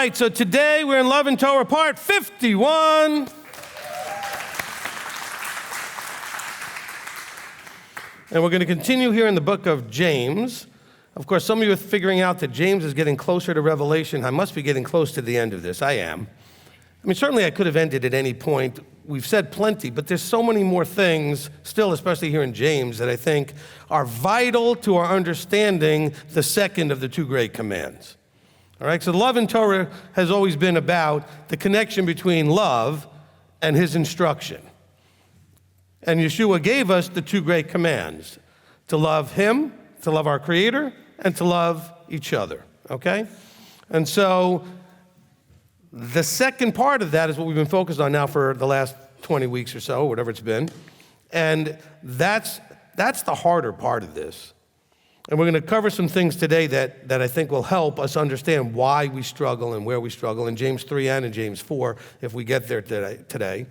right, so today we're in Love and Torah part 51. And we're going to continue here in the book of James. Of course, some of you are figuring out that James is getting closer to Revelation. I must be getting close to the end of this. I am. I mean, certainly I could have ended at any point. We've said plenty, but there's so many more things still, especially here in James, that I think are vital to our understanding the second of the two great commands. All right, so love in Torah has always been about the connection between love and his instruction. And Yeshua gave us the two great commands, to love him, to love our Creator, and to love each other, okay? And so the second part of that is what we've been focused on now for the last 20 weeks or so, whatever it's been. And that's the harder part of this. And we're going to cover some things today that I think will help us understand why we struggle and where we struggle in James 3 and in James 4, if we get there today.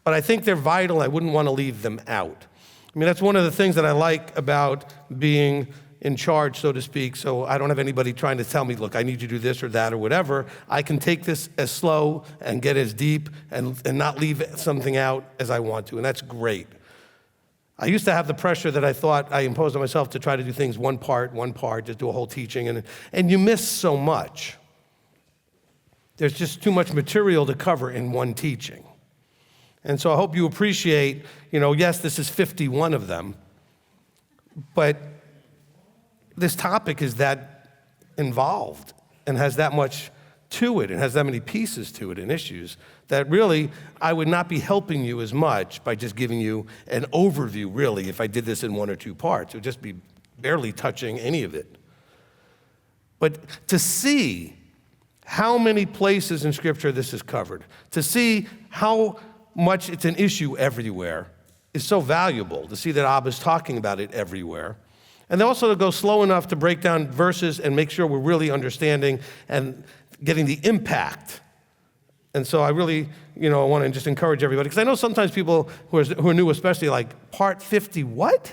But I think they're vital. I wouldn't want to leave them out. I mean, that's one of the things that I like about being in charge, so to speak. So I don't have anybody trying to tell me, look, I need you to do this or that or whatever. I can take this as slow and get as deep and not leave something out as I want to. And that's great. I used to have the pressure that I thought I imposed on myself to try to do things one part, just do a whole teaching, and you miss so much. There's just too much material to cover in one teaching. And so I hope you appreciate, yes, this is 51 of them, but this topic is that involved and has that much to it and has that many pieces to it and issues that really I would not be helping you as much by just giving you an overview, really, if I did this in one or two parts. It would just be barely touching any of it. But to see how many places in Scripture this is covered, to see how much it's an issue everywhere is so valuable, to see that Abba's talking about it everywhere. And also to go slow enough to break down verses and make sure we're really understanding and getting the impact. And so I really, I want to just encourage everybody, because I know sometimes people who are new, especially like, part 50, what?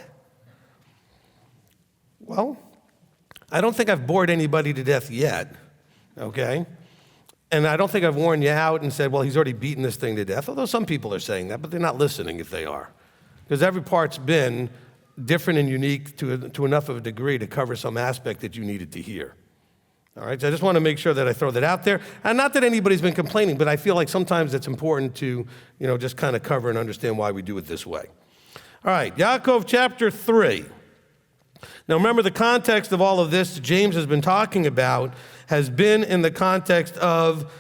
Well, I don't think I've bored anybody to death yet, okay? And I don't think I've worn you out and said, well, he's already beaten this thing to death, although some people are saying that, but they're not listening if they are. Because every part's been different and unique to enough of a degree to cover some aspect that you needed to hear. All right, so I just want to make sure that I throw that out there. And not that anybody's been complaining, but I feel like sometimes it's important to, just kind of cover and understand why we do it this way. All right, Yaakov chapter 3. Now remember, the context of all of this James has been talking about has been in the context of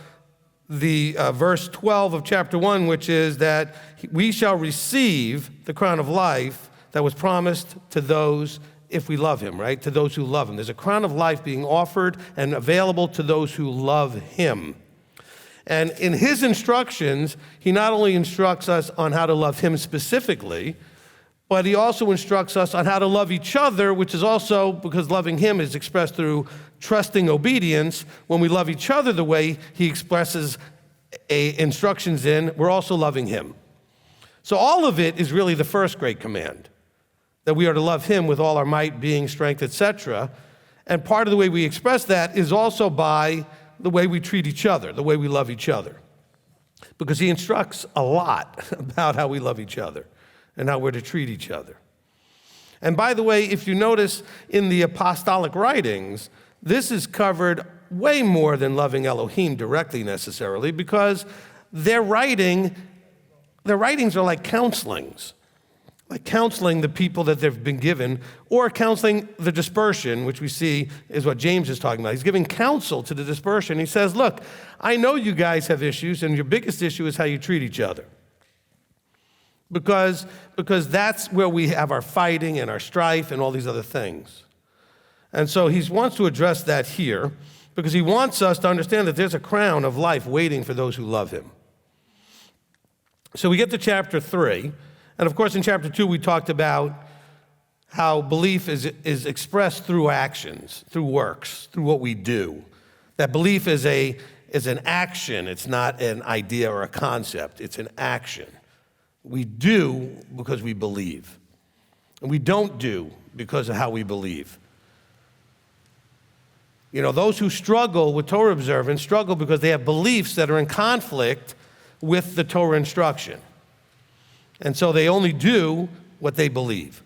the verse 12 of chapter 1, which is that we shall receive the crown of life that was promised to those if we love him, right? To those who love him. There's a crown of life being offered and available to those who love him. And in his instructions, he not only instructs us on how to love him specifically, but he also instructs us on how to love each other, which is also, because loving him is expressed through trusting obedience. When we love each other the way he expresses instructions in, we're also loving him. So all of it is really the first great command, that we are to love him with all our might, being, strength, etc. And part of the way we express that is also by the way we treat each other, the way we love each other. Because he instructs a lot about how we love each other and how we're to treat each other. And by the way, if you notice in the apostolic writings, this is covered way more than loving Elohim directly necessarily, because their writings are like counselings. Like counseling the people that they've been given, or counseling the dispersion, which we see is what James is talking about. He's giving counsel to the dispersion. He says, look, I know you guys have issues, and your biggest issue is how you treat each other. Because that's where we have our fighting and our strife and all these other things. And so he wants to address that here, because he wants us to understand that there's a crown of life waiting for those who love him. So we get to chapter 3. And of course, in chapter 2, we talked about how belief is expressed through actions, through works, through what we do. That belief is an action. It's not an idea or a concept. It's an action. We do because we believe. And we don't do because of how we believe. Those who struggle with Torah observance struggle because they have beliefs that are in conflict with the Torah instruction. And so they only do what they believe.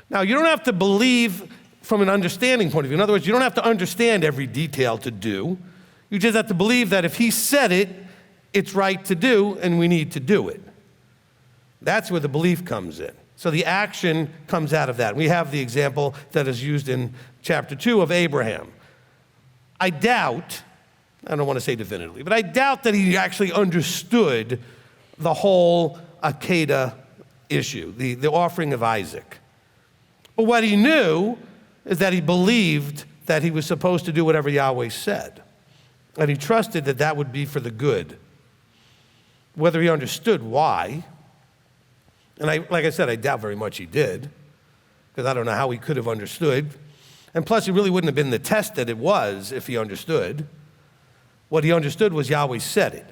Now, you don't have to believe from an understanding point of view. In other words, you don't have to understand every detail to do. You just have to believe that if he said it, it's right to do, and we need to do it. That's where the belief comes in. So the action comes out of that. We have the example that is used in chapter 2 of Abraham. I doubt, I don't want to say definitively, but I doubt that he actually understood the whole Akedah issue, the offering of Isaac. But what he knew is that he believed that he was supposed to do whatever Yahweh said. And he trusted that that would be for the good. Whether he understood why, and like I said, I doubt very much he did, because I don't know how he could have understood. And plus, he really wouldn't have been the test that it was if he understood. What he understood was Yahweh said it.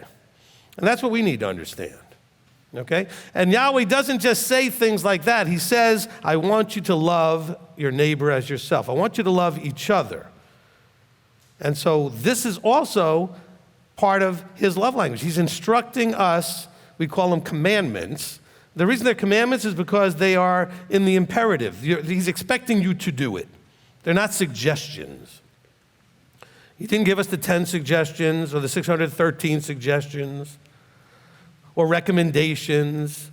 And that's what we need to understand. Okay? And Yahweh doesn't just say things like that. He says, I want you to love your neighbor as yourself. I want you to love each other. And so this is also part of his love language. He's instructing us, we call them commandments. The reason they're commandments is because they are in the imperative. He's expecting you to do it. They're not suggestions. He didn't give us the 10 suggestions or the 613 suggestions or recommendations.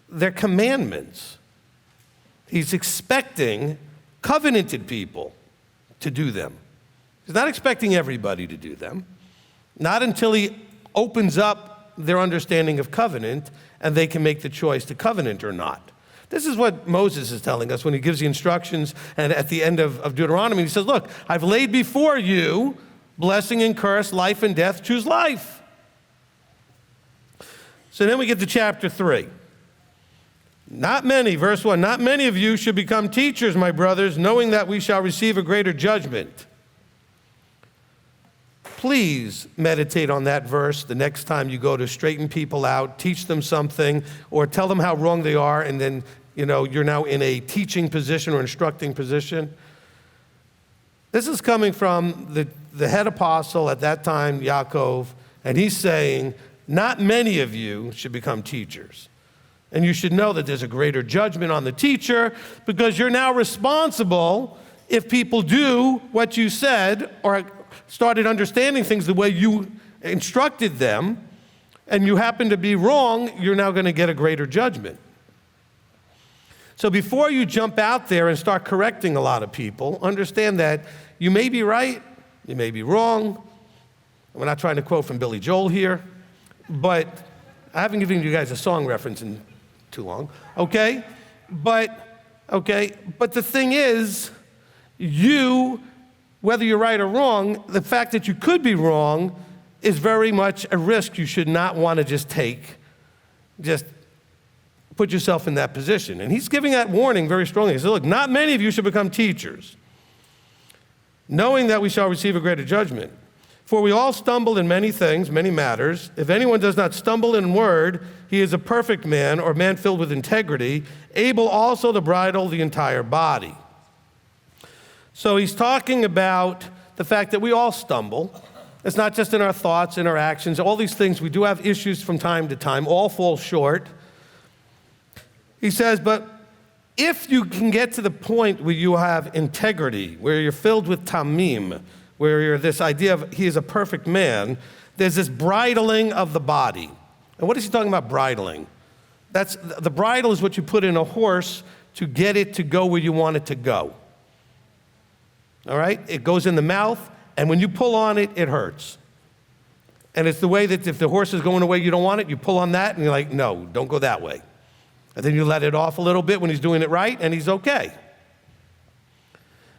They're commandments. He's expecting covenanted people to do them. He's not expecting everybody to do them, not until he opens up their understanding of covenant and they can make the choice to covenant or not. This is what Moses is telling us when he gives the instructions, and at the end of Deuteronomy, he says, look, I've laid before you blessing and curse, life and death, choose life. So then we get to chapter 3. Not many, verse 1, not many of you should become teachers, my brothers, knowing that we shall receive a greater judgment. Please meditate on that verse the next time you go to straighten people out, teach them something, or tell them how wrong they are, and then, you're now in a teaching position or instructing position. This is coming from the head apostle at that time, Yaakov, and he's saying, not many of you should become teachers. And you should know that there's a greater judgment on the teacher because you're now responsible if people do what you said or started understanding things the way you instructed them, and you happen to be wrong, you're now going to get a greater judgment. So before you jump out there and start correcting a lot of people, understand that you may be right, you may be wrong. We're not trying to quote from Billy Joel here, but I haven't given you guys a song reference in too long, okay? But the thing is, whether you're right or wrong, the fact that you could be wrong is very much a risk you should not want to just take. Just put yourself in that position. And he's giving that warning very strongly. He says, look, not many of you should become teachers, knowing that we shall receive a greater judgment. For we all stumble in many things, many matters. If anyone does not stumble in word, he is a perfect man, or a man filled with integrity, able also to bridle the entire body. So he's talking about the fact that we all stumble. It's not just in our thoughts, in our actions, all these things. We do have issues from time to time. All fall short. He says, but if you can get to the point where you have integrity, where you're filled with tamim, where you're this idea of he is a perfect man, there's this bridling of the body. And what is he talking about bridling? The bridle is what you put in a horse to get it to go where you want it to go. All right? It goes in the mouth, and when you pull on it, it hurts. And it's the way that if the horse is going away you don't want it, you pull on that, and you're like, no, don't go that way. And then you let it off a little bit when he's doing it right, and he's okay.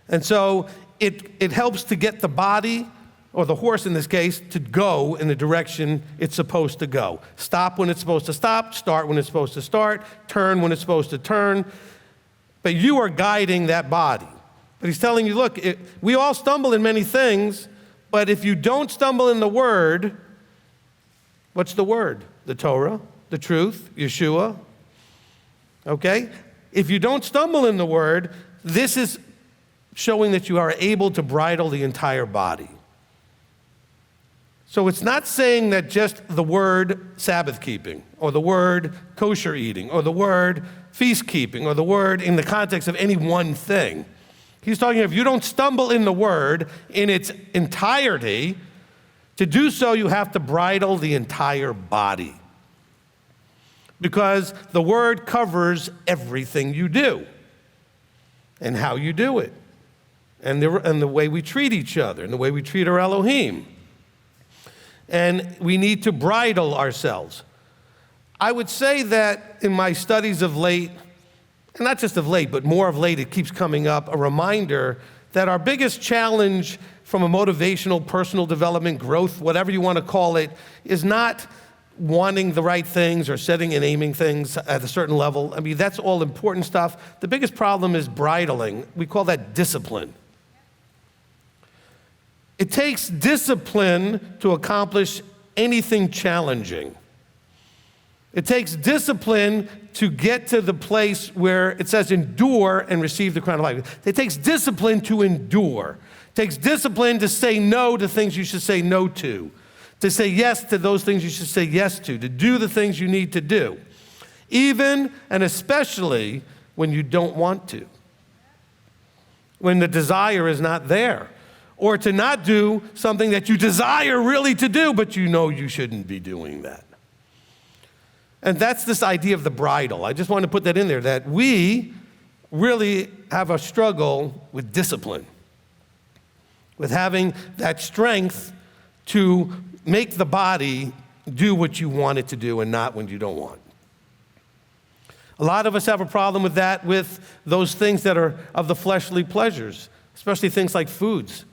And so it helps to get the body, or the horse in this case, to go in the direction it's supposed to go. Stop when it's supposed to stop, start when it's supposed to start, turn when it's supposed to turn. But you are guiding that body. But he's telling you, look, we all stumble in many things, but if you don't stumble in the word, what's the word? The Torah, the truth, Yeshua. Okay? If you don't stumble in the word, this is showing that you are able to bridle the entire body. So it's not saying that just the word Sabbath keeping, or the word kosher eating, or the word feast keeping, or the word in the context of any one thing. He's talking, if you don't stumble in the word in its entirety, to do so you have to bridle the entire body. Because the word covers everything you do, and how you do it, and the way we treat each other, and the way we treat our Elohim. And we need to bridle ourselves. I would say that in my studies of late, and not just of late, but more of late, it keeps coming up, a reminder that our biggest challenge from a motivational, personal development, growth, whatever you want to call it, is not wanting the right things or setting and aiming things at a certain level. I mean, that's all important stuff. The biggest problem is bridling. We call that discipline. It takes discipline to accomplish anything challenging. It takes discipline to get to the place where it says endure and receive the crown of life. It takes discipline to endure. It takes discipline to say no to things you should say no to say yes to those things you should say yes to do the things you need to do, even and especially when you don't want to, when the desire is not there. Or to not do something that you desire really to do, but you know you shouldn't be doing that. And that's this idea of the bridle. I just want to put that in there, that we really have a struggle with discipline, with having that strength to make the body do what you want it to do and not when you don't want. A lot of us have a problem with that, with those things that are of the fleshly pleasures, especially things like foods.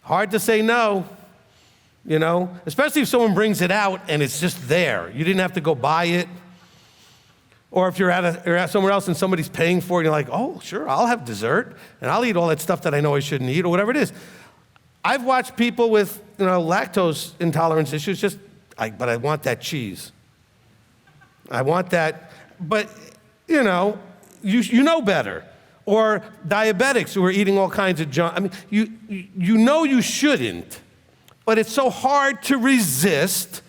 Hard to say no, you know, especially if someone brings it out and it's just there. You didn't have to go buy it. Or if you're at somewhere else and somebody's paying for it, you're like, oh, sure, I'll have dessert and I'll eat all that stuff that I know I shouldn't eat or whatever it is. I've watched people with, lactose intolerance issues but I want that cheese. I want that, but, you know better. Or diabetics who are eating all kinds of junk. I mean, you know you shouldn't, but it's so hard to resist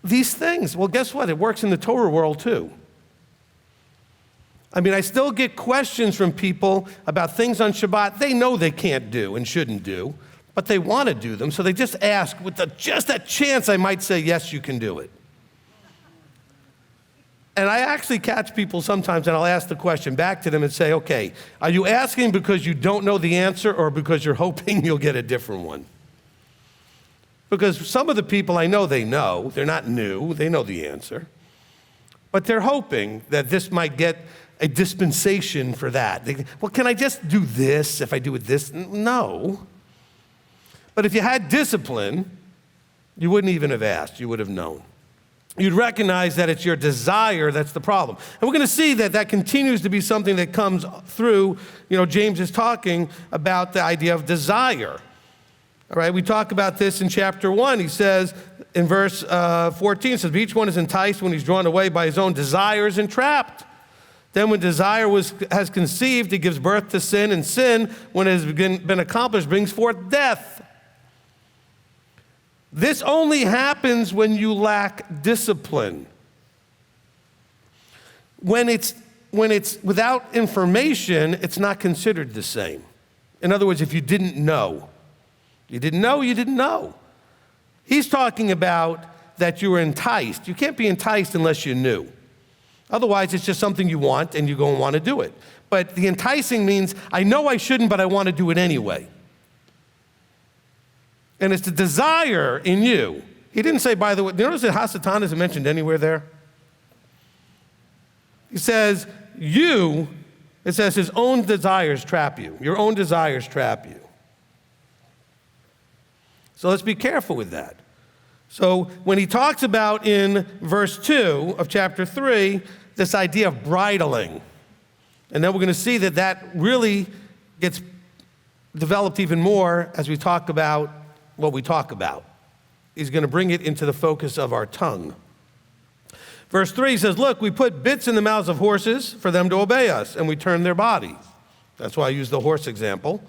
these things. Well, guess what? It works in the Torah world too. I mean, I still get questions from people about things on Shabbat they know they can't do and shouldn't do, but they want to do them, so they just ask with just that chance I might say, yes, you can do it. And I actually catch people sometimes, and I'll ask the question back to them and say, okay, are you asking because you don't know the answer or because you're hoping you'll get a different one? Because some of the people I know, they're not new, they know the answer. But they're hoping that this might get a dispensation for that. Well, can I just do this if I do it this? No. But if you had discipline, you wouldn't even have asked, you would have known. You'd recognize that it's your desire that's the problem. And we're going to see that that continues to be something that comes through, James is talking about the idea of desire. All right, we talk about this in chapter 1. He says in verse 14, it says, each one is enticed when he's drawn away by his own desires and trapped. Then when desire has conceived, it gives birth to sin, and sin, when it has been accomplished, brings forth death. This only happens when you lack discipline. When it's without information, it's not considered the same. In other words, if you didn't know, you didn't know. He's talking about that you were enticed. You can't be enticed unless you knew. Otherwise, it's just something you want and you go and want to do it. But the enticing means, I know I shouldn't, but I want to do it anyway. And it's the desire in you. He didn't say, by the way, notice that Hasatan isn't mentioned anywhere there? He says, it says his own desires trap you. Your own desires trap you. So let's be careful with that. So when he talks about in verse 2 of chapter 3, this idea of bridling, and then we're going to see that really gets developed even more as we talk about what we talk about. He's going to bring it into the focus of our tongue. Verse 3 says, look, we put bits in the mouths of horses for them to obey us, and we turn their bodies. That's why I use the horse example.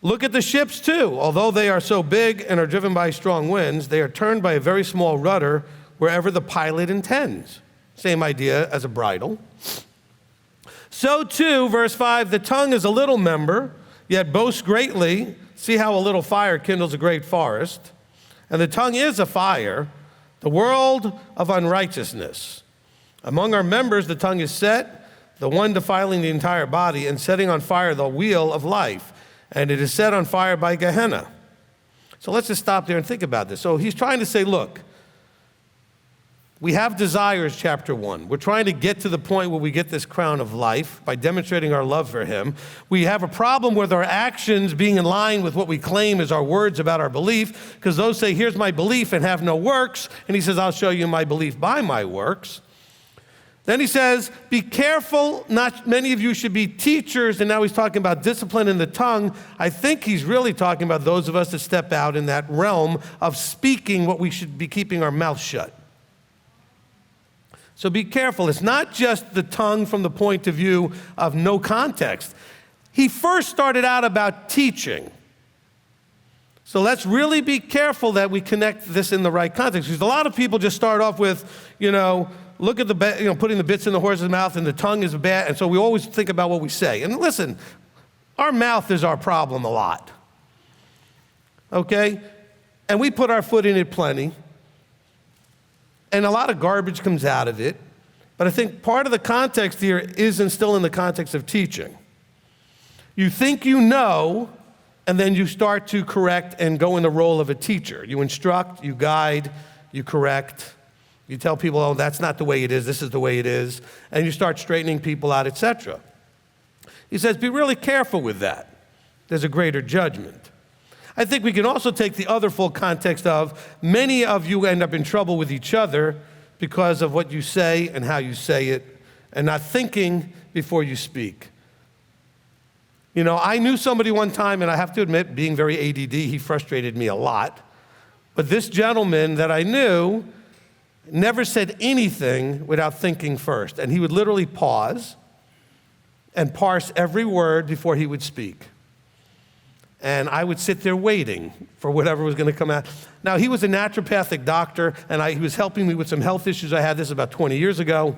Look at the ships too. Although they are so big and are driven by strong winds, they are turned by a very small rudder wherever the pilot intends. Same idea as a bridle. So too, verse 5, the tongue is a little member, yet boasts greatly. See how a little fire kindles a great forest. And the tongue is a fire, the world of unrighteousness. Among our members, the tongue is set, the one defiling the entire body and setting on fire the wheel of life. And it is set on fire by Gehenna. So let's just stop there and think about this. So he's trying to say, look, we have desires, chapter 1. We're trying to get to the point where we get this crown of life by demonstrating our love for him. We have a problem with our actions being in line with what we claim is our words about our belief, because those say, here's my belief and have no works. And he says, I'll show you my belief by my works. Then he says, be careful, not many of you should be teachers, and now he's talking about discipline in the tongue. I think he's really talking about those of us that step out in that realm of speaking what we should be keeping our mouth shut. So be careful. It's not just the tongue from the point of view of no context. He first started out about teaching. So let's really be careful that we connect this in the right context, because a lot of people just start off with, look at putting the bits in the horse's mouth, and the tongue is bad, and so we always think about what we say. And listen, our mouth is our problem a lot, okay? And we put our foot in it plenty, and a lot of garbage comes out of it. But I think part of the context here is and still in the context of teaching. You think you know, and then you start to correct and go in the role of a teacher. You instruct, you guide, you correct. You tell people, oh, that's not the way it is, this is the way it is, and you start straightening people out, etc. He says, be really careful with that. There's a greater judgment. I think we can also take the other full context of many of you end up in trouble with each other because of what you say and how you say it, and not thinking before you speak. I knew somebody one time, and I have to admit, being very ADD, he frustrated me a lot. But this gentleman that I knew never said anything without thinking first. And he would literally pause and parse every word before he would speak. And I would sit there waiting for whatever was going to come out. Now, he was a naturopathic doctor, and he was helping me with some health issues I had. This about 20 years ago.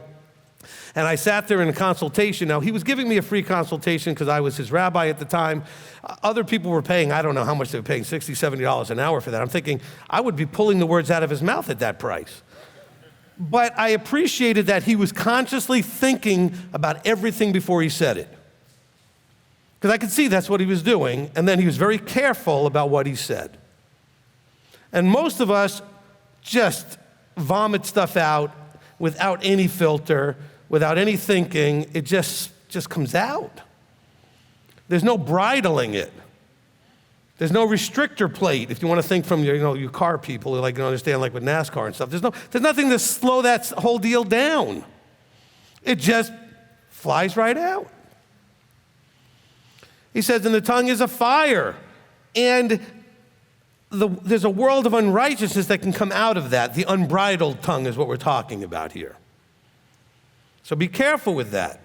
And I sat there in a consultation. Now, he was giving me a free consultation because I was his rabbi at the time. Other people were paying, I don't know how much they were paying, $60, $70 an hour for that. I'm thinking, I would be pulling the words out of his mouth at that price. But I appreciated that he was consciously thinking about everything before he said it. Because I could see that's what he was doing, and then he was very careful about what he said. And most of us just vomit stuff out without any filter, without any thinking. It just comes out. There's no bridling it. There's no restrictor plate, if you want to think from your car people who understand with NASCAR and stuff. There's nothing to slow that whole deal down. It just flies right out. He says, and the tongue is a fire, and there's a world of unrighteousness that can come out of that. The unbridled tongue is what we're talking about here. So be careful with that,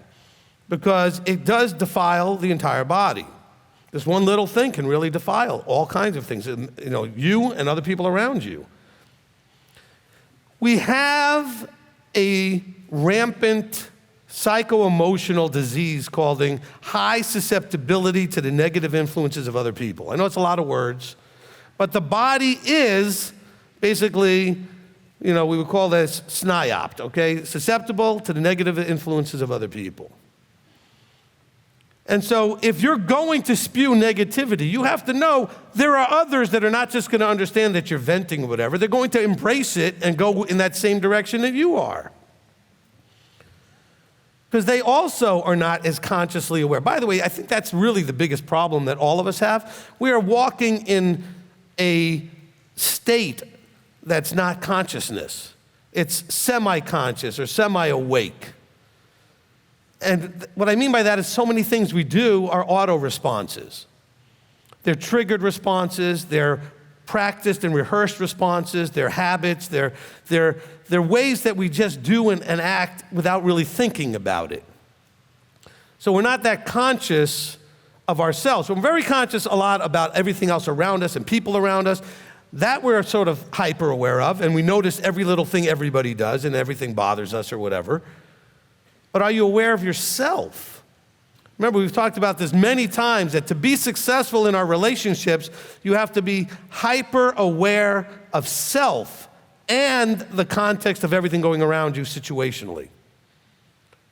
because it does defile the entire body. This one little thing can really defile all kinds of things, you and other people around you. We have a rampant psycho-emotional disease called high susceptibility to the negative influences of other people. I know it's a lot of words, but the body is basically, we would call this SNIOP, okay? Susceptible to the negative influences of other people. And so if you're going to spew negativity, you have to know there are others that are not just going to understand that you're venting or whatever. They're going to embrace it and go in that same direction that you are. Because they also are not as consciously aware. By the way, I think that's really the biggest problem that all of us have. We are walking in a state that's not consciousness. It's semi-conscious or semi-awake. And what I mean by that is so many things we do are auto-responses. They're triggered responses, they're practiced and rehearsed responses, they're habits, they're ways that we just do and act without really thinking about it. So we're not that conscious of ourselves. We're very conscious a lot about everything else around us and people around us. That we're sort of hyper aware of, and we notice every little thing everybody does and everything bothers us or whatever. But are you aware of yourself? Remember, we've talked about this many times, that to be successful in our relationships, you have to be hyper aware of self and the context of everything going around you situationally.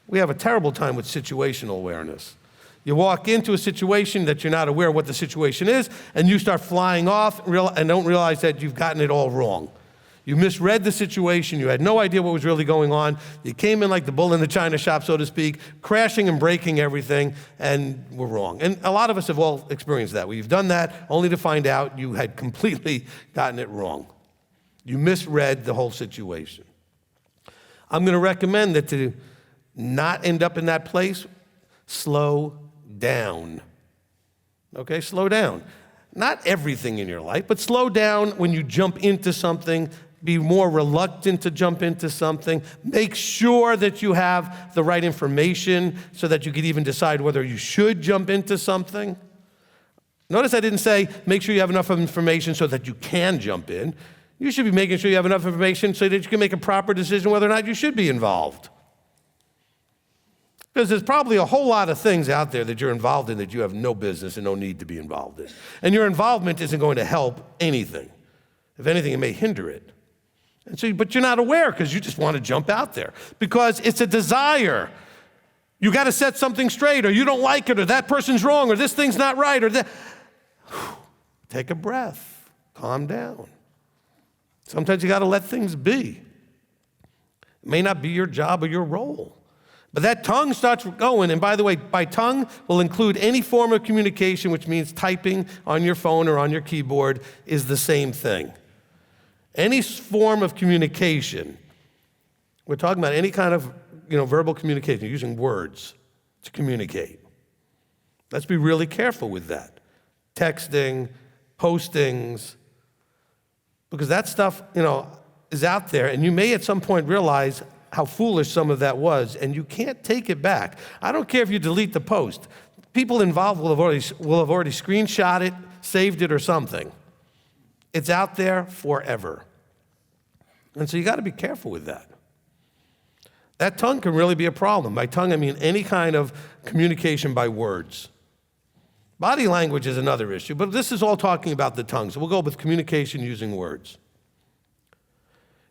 We have a terrible time with situational awareness. You walk into a situation that you're not aware of what the situation is, and you start flying off and don't realize that you've gotten it all wrong. You misread the situation. You had no idea what was really going on. You came in like the bull in the china shop, so to speak, crashing and breaking everything, and were wrong. And a lot of us have all experienced that. We've done that only to find out you had completely gotten it wrong. You misread the whole situation. I'm going to recommend that to not end up in that place, slow down. Okay, slow down. Not everything in your life, but slow down when you jump into something. Be more reluctant to jump into something. Make sure that you have the right information so that you could even decide whether you should jump into something. Notice I didn't say make sure you have enough information so that you can jump in. You should be making sure you have enough information so that you can make a proper decision whether or not you should be involved. Because there's probably a whole lot of things out there that you're involved in that you have no business and no need to be involved in. And your involvement isn't going to help anything. If anything, it may hinder it. And so, but you're not aware because you just want to jump out there. Because it's a desire. You got to set something straight, or you don't like it, or that person's wrong, or this thing's not right, or that. Take a breath. Calm down. Sometimes you got to let things be. It may not be your job or your role. But that tongue starts going, and by the way, by tongue will include any form of communication, which means typing on your phone or on your keyboard is the same thing. Any form of communication, we're talking about any kind of verbal communication, using words to communicate. Let's be really careful with that. Texting, postings, because that stuff, is out there, and you may at some point realize how foolish some of that was, and you can't take it back. I don't care if you delete the post. People involved will have already screenshot it, saved it, or something. It's out there forever. And so you got to be careful with that. That tongue can really be a problem. By tongue, I mean any kind of communication by words. Body language is another issue, but this is all talking about the tongue. So we'll go with communication using words.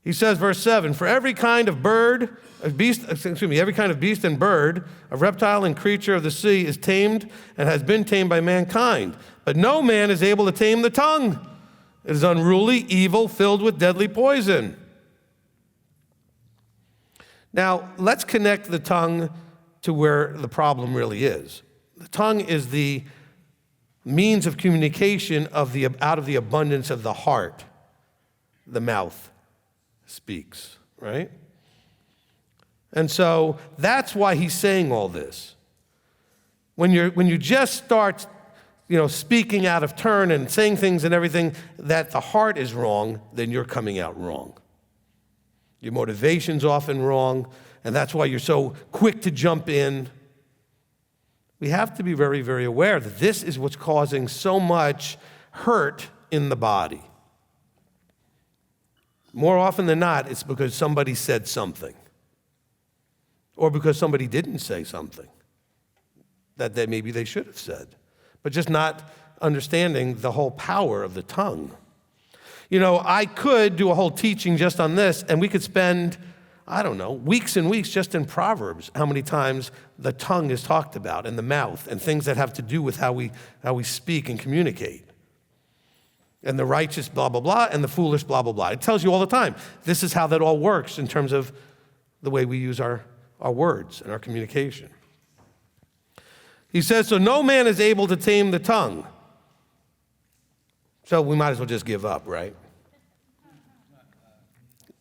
He says, verse 7, for every kind of every kind of beast and bird, of reptile and creature of the sea is tamed and has been tamed by mankind. But no man is able to tame the tongue. It is unruly, evil, filled with deadly poison. Now, let's connect the tongue to where the problem really is. The tongue is the means of communication out of the abundance of the heart, the mouth speaks, right? And so that's why he's saying all this. When you just start, speaking out of turn and saying things and everything that the heart is wrong, then you're coming out wrong. Your motivation's often wrong, and that's why you're so quick to jump in. We have to be very, very aware that this is what's causing so much hurt in the body. More often than not, it's because somebody said something, or because somebody didn't say something that maybe they should have said, but just not understanding the whole power of the tongue. I could do a whole teaching just on this, and we could spend, weeks and weeks just in Proverbs, how many times the tongue is talked about, and the mouth, and things that have to do with how we speak and communicate. And the righteous blah, blah, blah, and the foolish blah, blah, blah. It tells you all the time. This is how that all works in terms of the way we use our words and our communication. He says, so no man is able to tame the tongue. So we might as well just give up, right?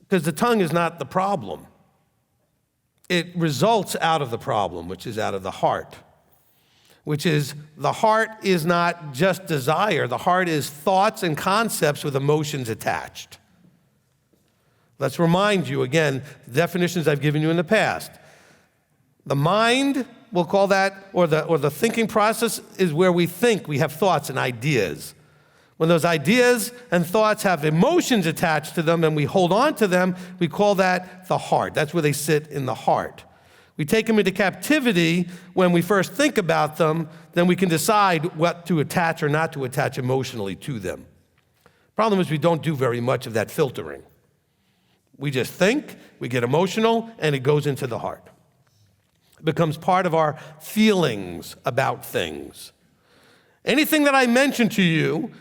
Because the tongue is not the problem. It results out of the problem, which is out of the heart. Which is, the heart is not just desire. The heart is thoughts and concepts with emotions attached. Let's remind you again, the definitions I've given you in the past. The mind we'll call that, or the thinking process is where we think, we have thoughts and ideas. When those ideas and thoughts have emotions attached to them and we hold on to them, we call that the heart. That's where they sit in the heart. We take them into captivity when we first think about them, then we can decide what to attach or not to attach emotionally to them. Problem is we don't do very much of that filtering. We just think, we get emotional, and it goes into the heart. It becomes part of our feelings about things. Anything that I mention to you,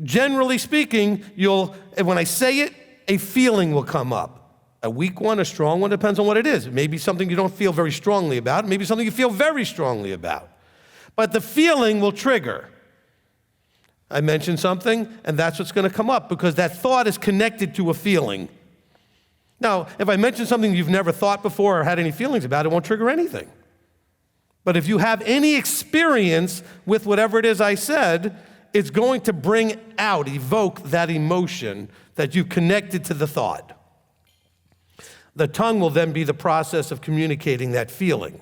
generally speaking, when I say it, a feeling will come up. A weak one, a strong one, depends on what it is. It may be something you don't feel very strongly about, maybe something you feel very strongly about. But the feeling will trigger. I mention something, and that's what's going to come up, because that thought is connected to a feeling. Now, if I mention something you've never thought before or had any feelings about, it won't trigger anything. But if you have any experience with whatever it is I said, it's going to bring out, evoke that emotion that you've connected to the thought. The tongue will then be the process of communicating that feeling.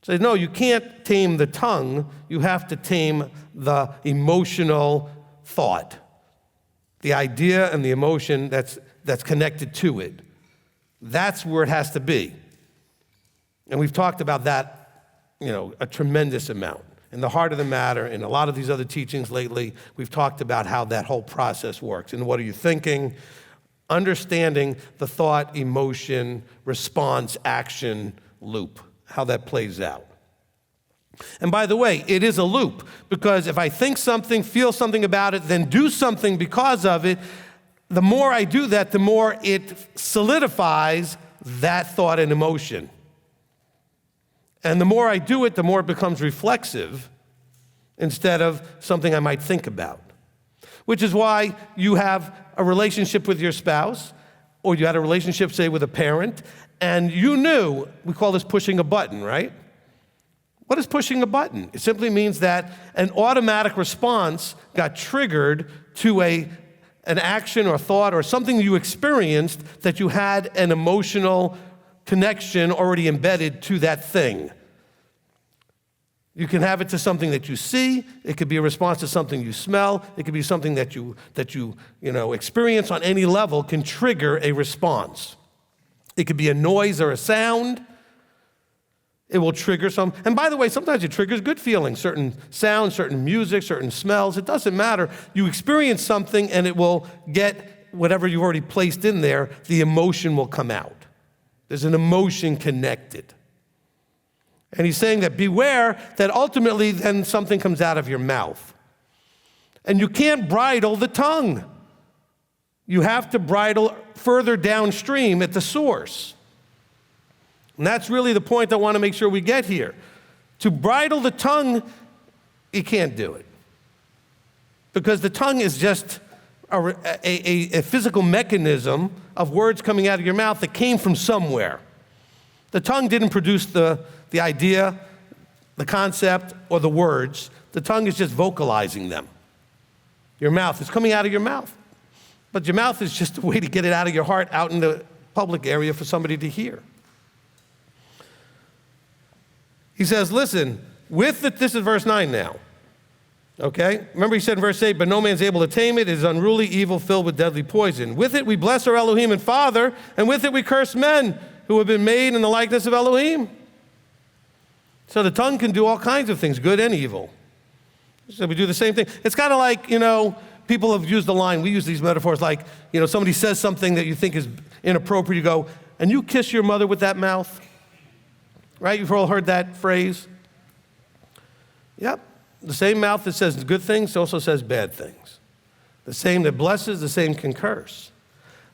So no, you can't tame the tongue. You have to tame the emotional thought, the idea and the emotion that's connected to it. That's where it has to be. And we've talked about that, a tremendous amount. In the heart of the matter, in a lot of these other teachings lately, we've talked about how that whole process works. And what are you thinking? Understanding the thought, emotion, response, action loop, how that plays out. And by the way, it is a loop, because if I think something, feel something about it, then do something because of it, the more I do that, the more it solidifies that thought and emotion. And the more I do it, the more it becomes reflexive instead of something I might think about. Which is why you have a relationship with your spouse, or you had a relationship, say, with a parent, and you knew, we call this pushing a button, right? What is pushing a button? It simply means that an automatic response got triggered to an action or thought or something you experienced that you had an emotional connection already embedded to that thing. You can have it to something that you see. It could be a response to something you smell. It could be something that you experience on any level can trigger a response. It could be a noise or a sound. It will trigger some. And by the way, sometimes it triggers good feelings, certain sounds, certain music, certain smells. It doesn't matter. You experience something and it will get whatever you've already placed in there, the emotion will come out. There's an emotion connected. And he's saying that beware that ultimately then something comes out of your mouth. And you can't bridle the tongue. You have to bridle further downstream at the source. And that's really the point I want to make sure we get here. To bridle the tongue, you can't do it. Because the tongue is just a physical mechanism of words coming out of your mouth that came from somewhere. The tongue didn't produce the idea, the concept, or the words. The tongue is just vocalizing them. Your mouth is coming out of your mouth. But your mouth is just a way to get it out of your heart, out in the public area for somebody to hear. He says, listen, this is verse 9 now. Okay? Remember he said in verse 8, but no man's able to tame it. It is unruly, evil, filled with deadly poison. With it we bless our Elohim and Father, and with it we curse men who have been made in the likeness of Elohim. So the tongue can do all kinds of things, good and evil. So we do the same thing. It's kind of like, people have used the line, we use these metaphors like, somebody says something that you think is inappropriate, you go, and you kiss your mother with that mouth? Right? You've all heard that phrase? Yep. The same mouth that says good things also says bad things. The same that blesses, the same can curse.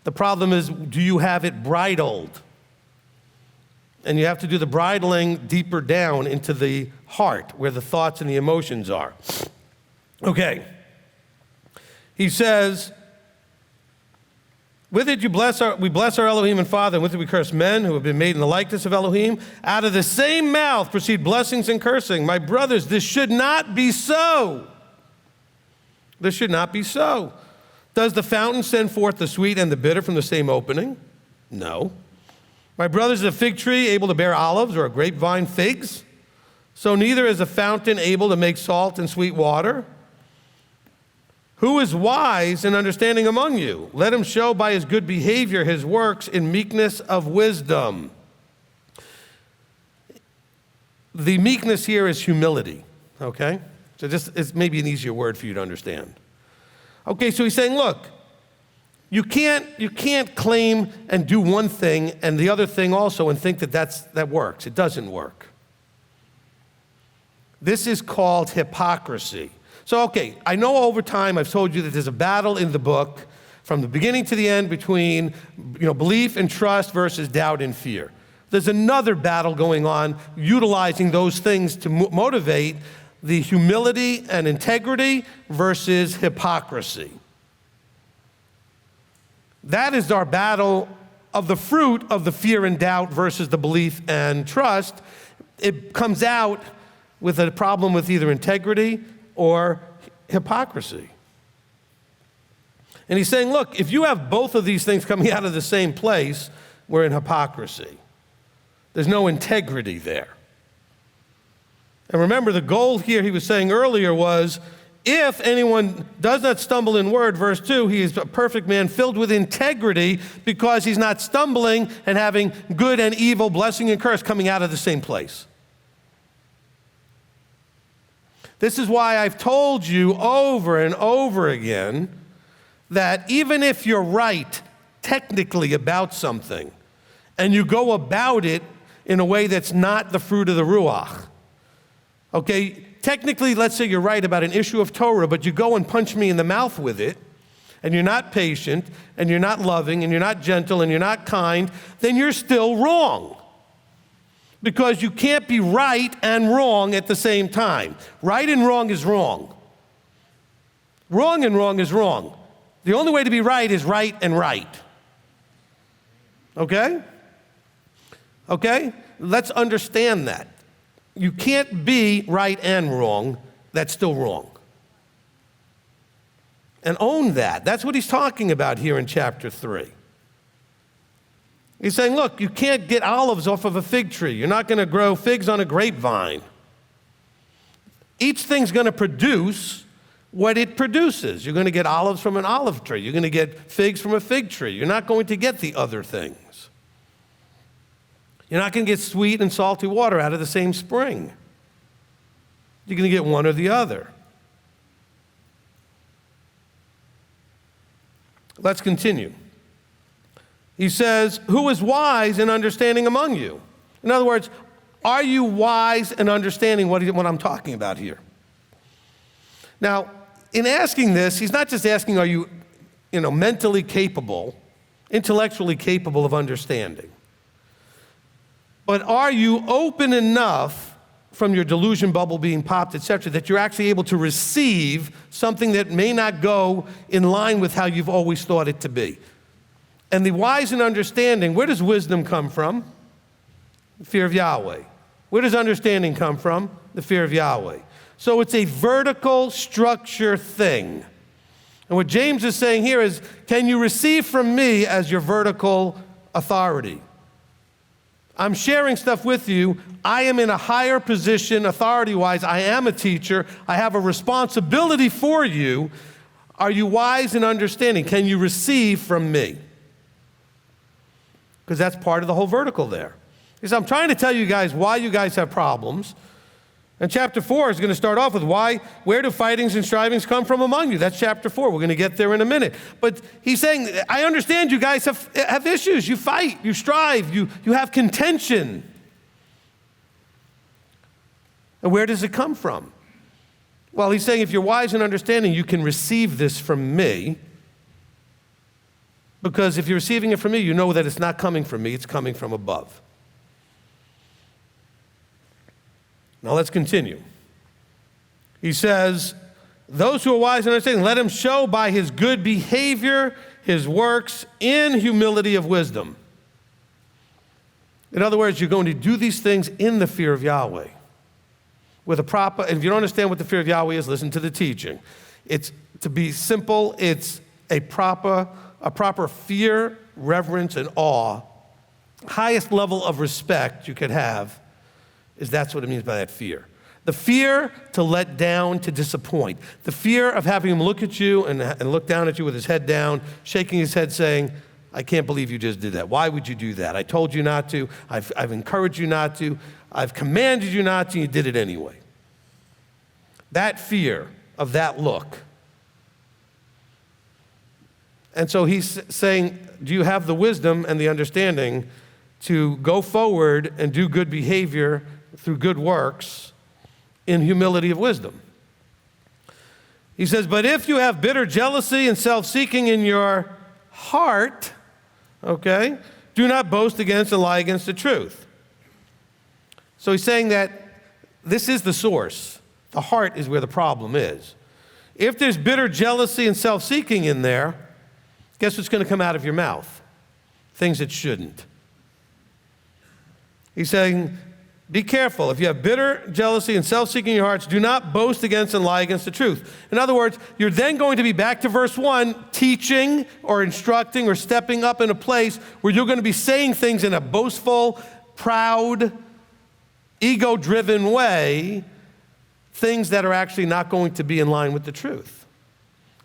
The problem is, do you have it bridled? And you have to do the bridling deeper down into the heart, where the thoughts and the emotions are. Okay. He says, with it we bless our Elohim and Father, and with it we curse men who have been made in the likeness of Elohim. Out of the same mouth proceed blessings and cursing. My brothers, this should not be so. This should not be so. Does the fountain send forth the sweet and the bitter from the same opening? No. My brother is a fig tree able to bear olives, or a grapevine figs. So neither is a fountain able to make salt and sweet water. Who is wise and understanding among you? Let him show by his good behavior his works in meekness of wisdom. The meekness here is humility, okay? So it's maybe an easier word for you to understand. Okay, so he's saying, look, you can't claim and do one thing and the other thing also and think that works. It doesn't work. This is called hypocrisy. So, okay, I know over time I've told you that there's a battle in the book from the beginning to the end between belief and trust versus doubt and fear. There's another battle going on utilizing those things to motivate the humility and integrity versus hypocrisy. That is our battle of the fruit of the fear and doubt versus the belief and trust. It comes out with a problem with either integrity or hypocrisy. And he's saying, look, if you have both of these things coming out of the same place, we're in hypocrisy. There's no integrity there. And remember, the goal here, he was saying earlier, was if anyone does not stumble in word, verse 2, he is a perfect man filled with integrity because he's not stumbling and having good and evil, blessing and curse coming out of the same place. This is why I've told you over and over again that even if you're right technically about something and you go about it in a way that's not the fruit of the Ruach, okay, technically, let's say you're right about an issue of Torah, but you go and punch me in the mouth with it, and you're not patient, and you're not loving, and you're not gentle, and you're not kind, then you're still wrong. Because you can't be right and wrong at the same time. Right and wrong is wrong. Wrong and wrong is wrong. The only way to be right is right and right. Okay? Okay? Let's understand that. You can't be right and wrong, that's still wrong. And own that. That's what he's talking about here in chapter 3. He's saying, look, you can't get olives off of a fig tree. You're not going to grow figs on a grapevine. Each thing's going to produce what it produces. You're going to get olives from an olive tree. You're going to get figs from a fig tree. You're not going to get the other things. You're not going to get sweet and salty water out of the same spring. You're going to get one or the other. Let's continue. He says, who is wise and understanding among you? In other words, are you wise and understanding what I'm talking about here? Now, in asking this, he's not just asking, are you, mentally capable, intellectually capable of understanding? But are you open enough from your delusion bubble being popped, etc., that you're actually able to receive something that may not go in line with how you've always thought it to be? And the wise and understanding, where does wisdom come from? The fear of Yahweh. Where does understanding come from? The fear of Yahweh. So it's a vertical structure thing. And what James is saying here is, can you receive from me as your vertical authority? I'm sharing stuff with you. I am in a higher position authority-wise. I am a teacher. I have a responsibility for you. Are you wise and understanding? Can you receive from me? Because that's part of the whole vertical there. He says, I'm trying to tell you guys why you guys have problems. And chapter 4 is going to start off with where do fightings and strivings come from among you? That's chapter 4. We're going to get there in a minute. But he's saying, I understand you guys have issues. You fight, you strive, you have contention. And where does it come from? Well, he's saying if you're wise and understanding, you can receive this from me. Because if you're receiving it from me, you know that it's not coming from me, it's coming from above. Now let's continue. He says, those who are wise and understanding, let him show by his good behavior his works in humility of wisdom. In other words, you're going to do these things in the fear of Yahweh. With a proper, and if you don't understand what the fear of Yahweh is, listen to the teaching. It's, to be simple, it's a proper fear, reverence, and awe highest level of respect you could have is that's what it means by that fear. The fear to let down, to disappoint. The fear of having him look at you and look down at you with his head down, shaking his head saying, I can't believe you just did that. Why would you do that? I told you not to. I've encouraged you not to. I've commanded you not to, and you did it anyway. That fear of that look. And so he's saying, do you have the wisdom and the understanding to go forward and do good behavior through good works in humility of wisdom? He says, but if you have bitter jealousy and self-seeking in your heart, okay, do not boast against and lie against the truth. So he's saying that this is the source. The heart is where the problem is. If there's bitter jealousy and self-seeking in there, guess what's going to come out of your mouth? Things that shouldn't. He's saying, be careful. If you have bitter jealousy and self-seeking in your hearts, do not boast against and lie against the truth. In other words, you're then going to be back to verse 1, teaching or instructing or stepping up in a place where you're going to be saying things in a boastful, proud, ego-driven way, things that are actually not going to be in line with the truth.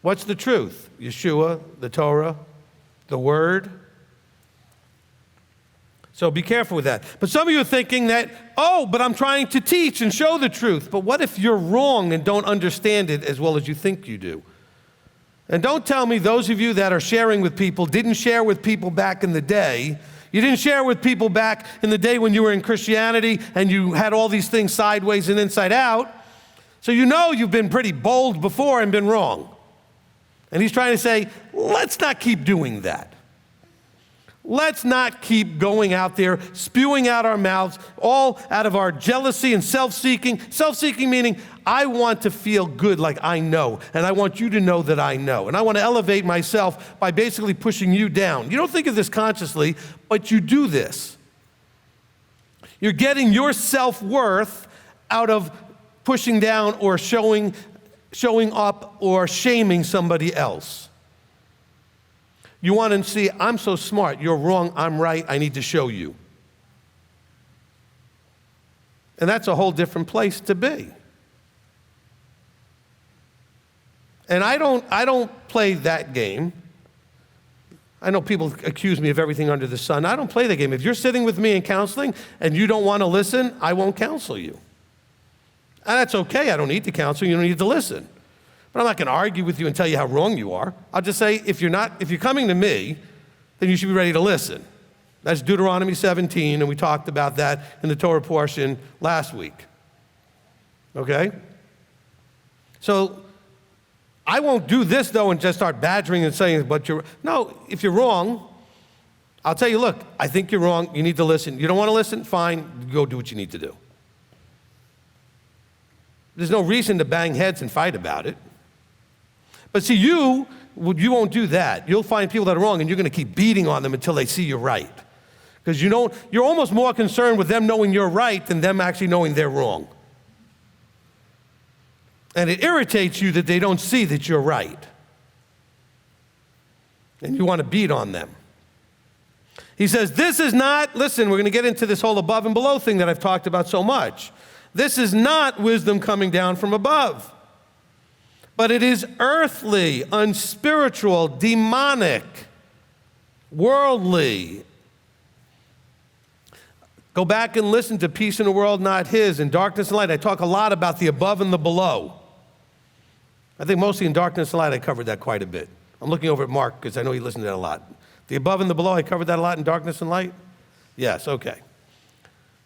What's the truth? Yeshua, the Torah, the Word. So be careful with that. But some of you are thinking that, but I'm trying to teach and show the truth. But what if you're wrong and don't understand it as well as you think you do? And don't tell me those of you that are sharing with people didn't share with people back in the day. You didn't share with people back in the day when you were in Christianity and you had all these things sideways and inside out. So you know you've been pretty bold before and been wrong. And he's trying to say, let's not keep doing that. Let's not keep going out there, spewing out our mouths, all out of our jealousy and self-seeking. Self-seeking meaning, I want to feel good like I know, and I want you to know that I know. And I want to elevate myself by basically pushing you down. You don't think of this consciously, but you do this. You're getting your self-worth out of pushing down or showing up or shaming somebody else. You want to see, I'm so smart, you're wrong, I'm right, I need to show you. And that's a whole different place to be. And I don't play that game. I know people accuse me of everything under the sun. I don't play that game. If you're sitting with me in counseling and you don't want to listen, I won't counsel you. And that's okay, I don't need to counsel you, don't need to listen. But I'm not going to argue with you and tell you how wrong you are. I'll just say, if you're coming to me, then you should be ready to listen. That's Deuteronomy 17, and we talked about that in the Torah portion last week. Okay? So I won't do this, though, and just start badgering and saying, no, if you're wrong, I'll tell you, look, I think you're wrong, you need to listen. You don't want to listen? Fine, go do what you need to do. There's no reason to bang heads and fight about it. But see, you won't do that. You'll find people that are wrong, and you're going to keep beating on them until they see you're right. Because you're almost more concerned with them knowing you're right than them actually knowing they're wrong. And it irritates you that they don't see that you're right. And you want to beat on them. He says, this is not, listen, we're going to get into this whole above and below thing that I've talked about so much. This is not wisdom coming down from above. But it is earthly, unspiritual, demonic, worldly. Go back and listen to Peace in the World, Not His, and Darkness and Light. I talk a lot about the above and the below. I think mostly in Darkness and Light I covered that quite a bit. I'm looking over at Mark because I know he listened to that a lot. The above and the below, I covered that a lot in Darkness and Light? Yes, okay.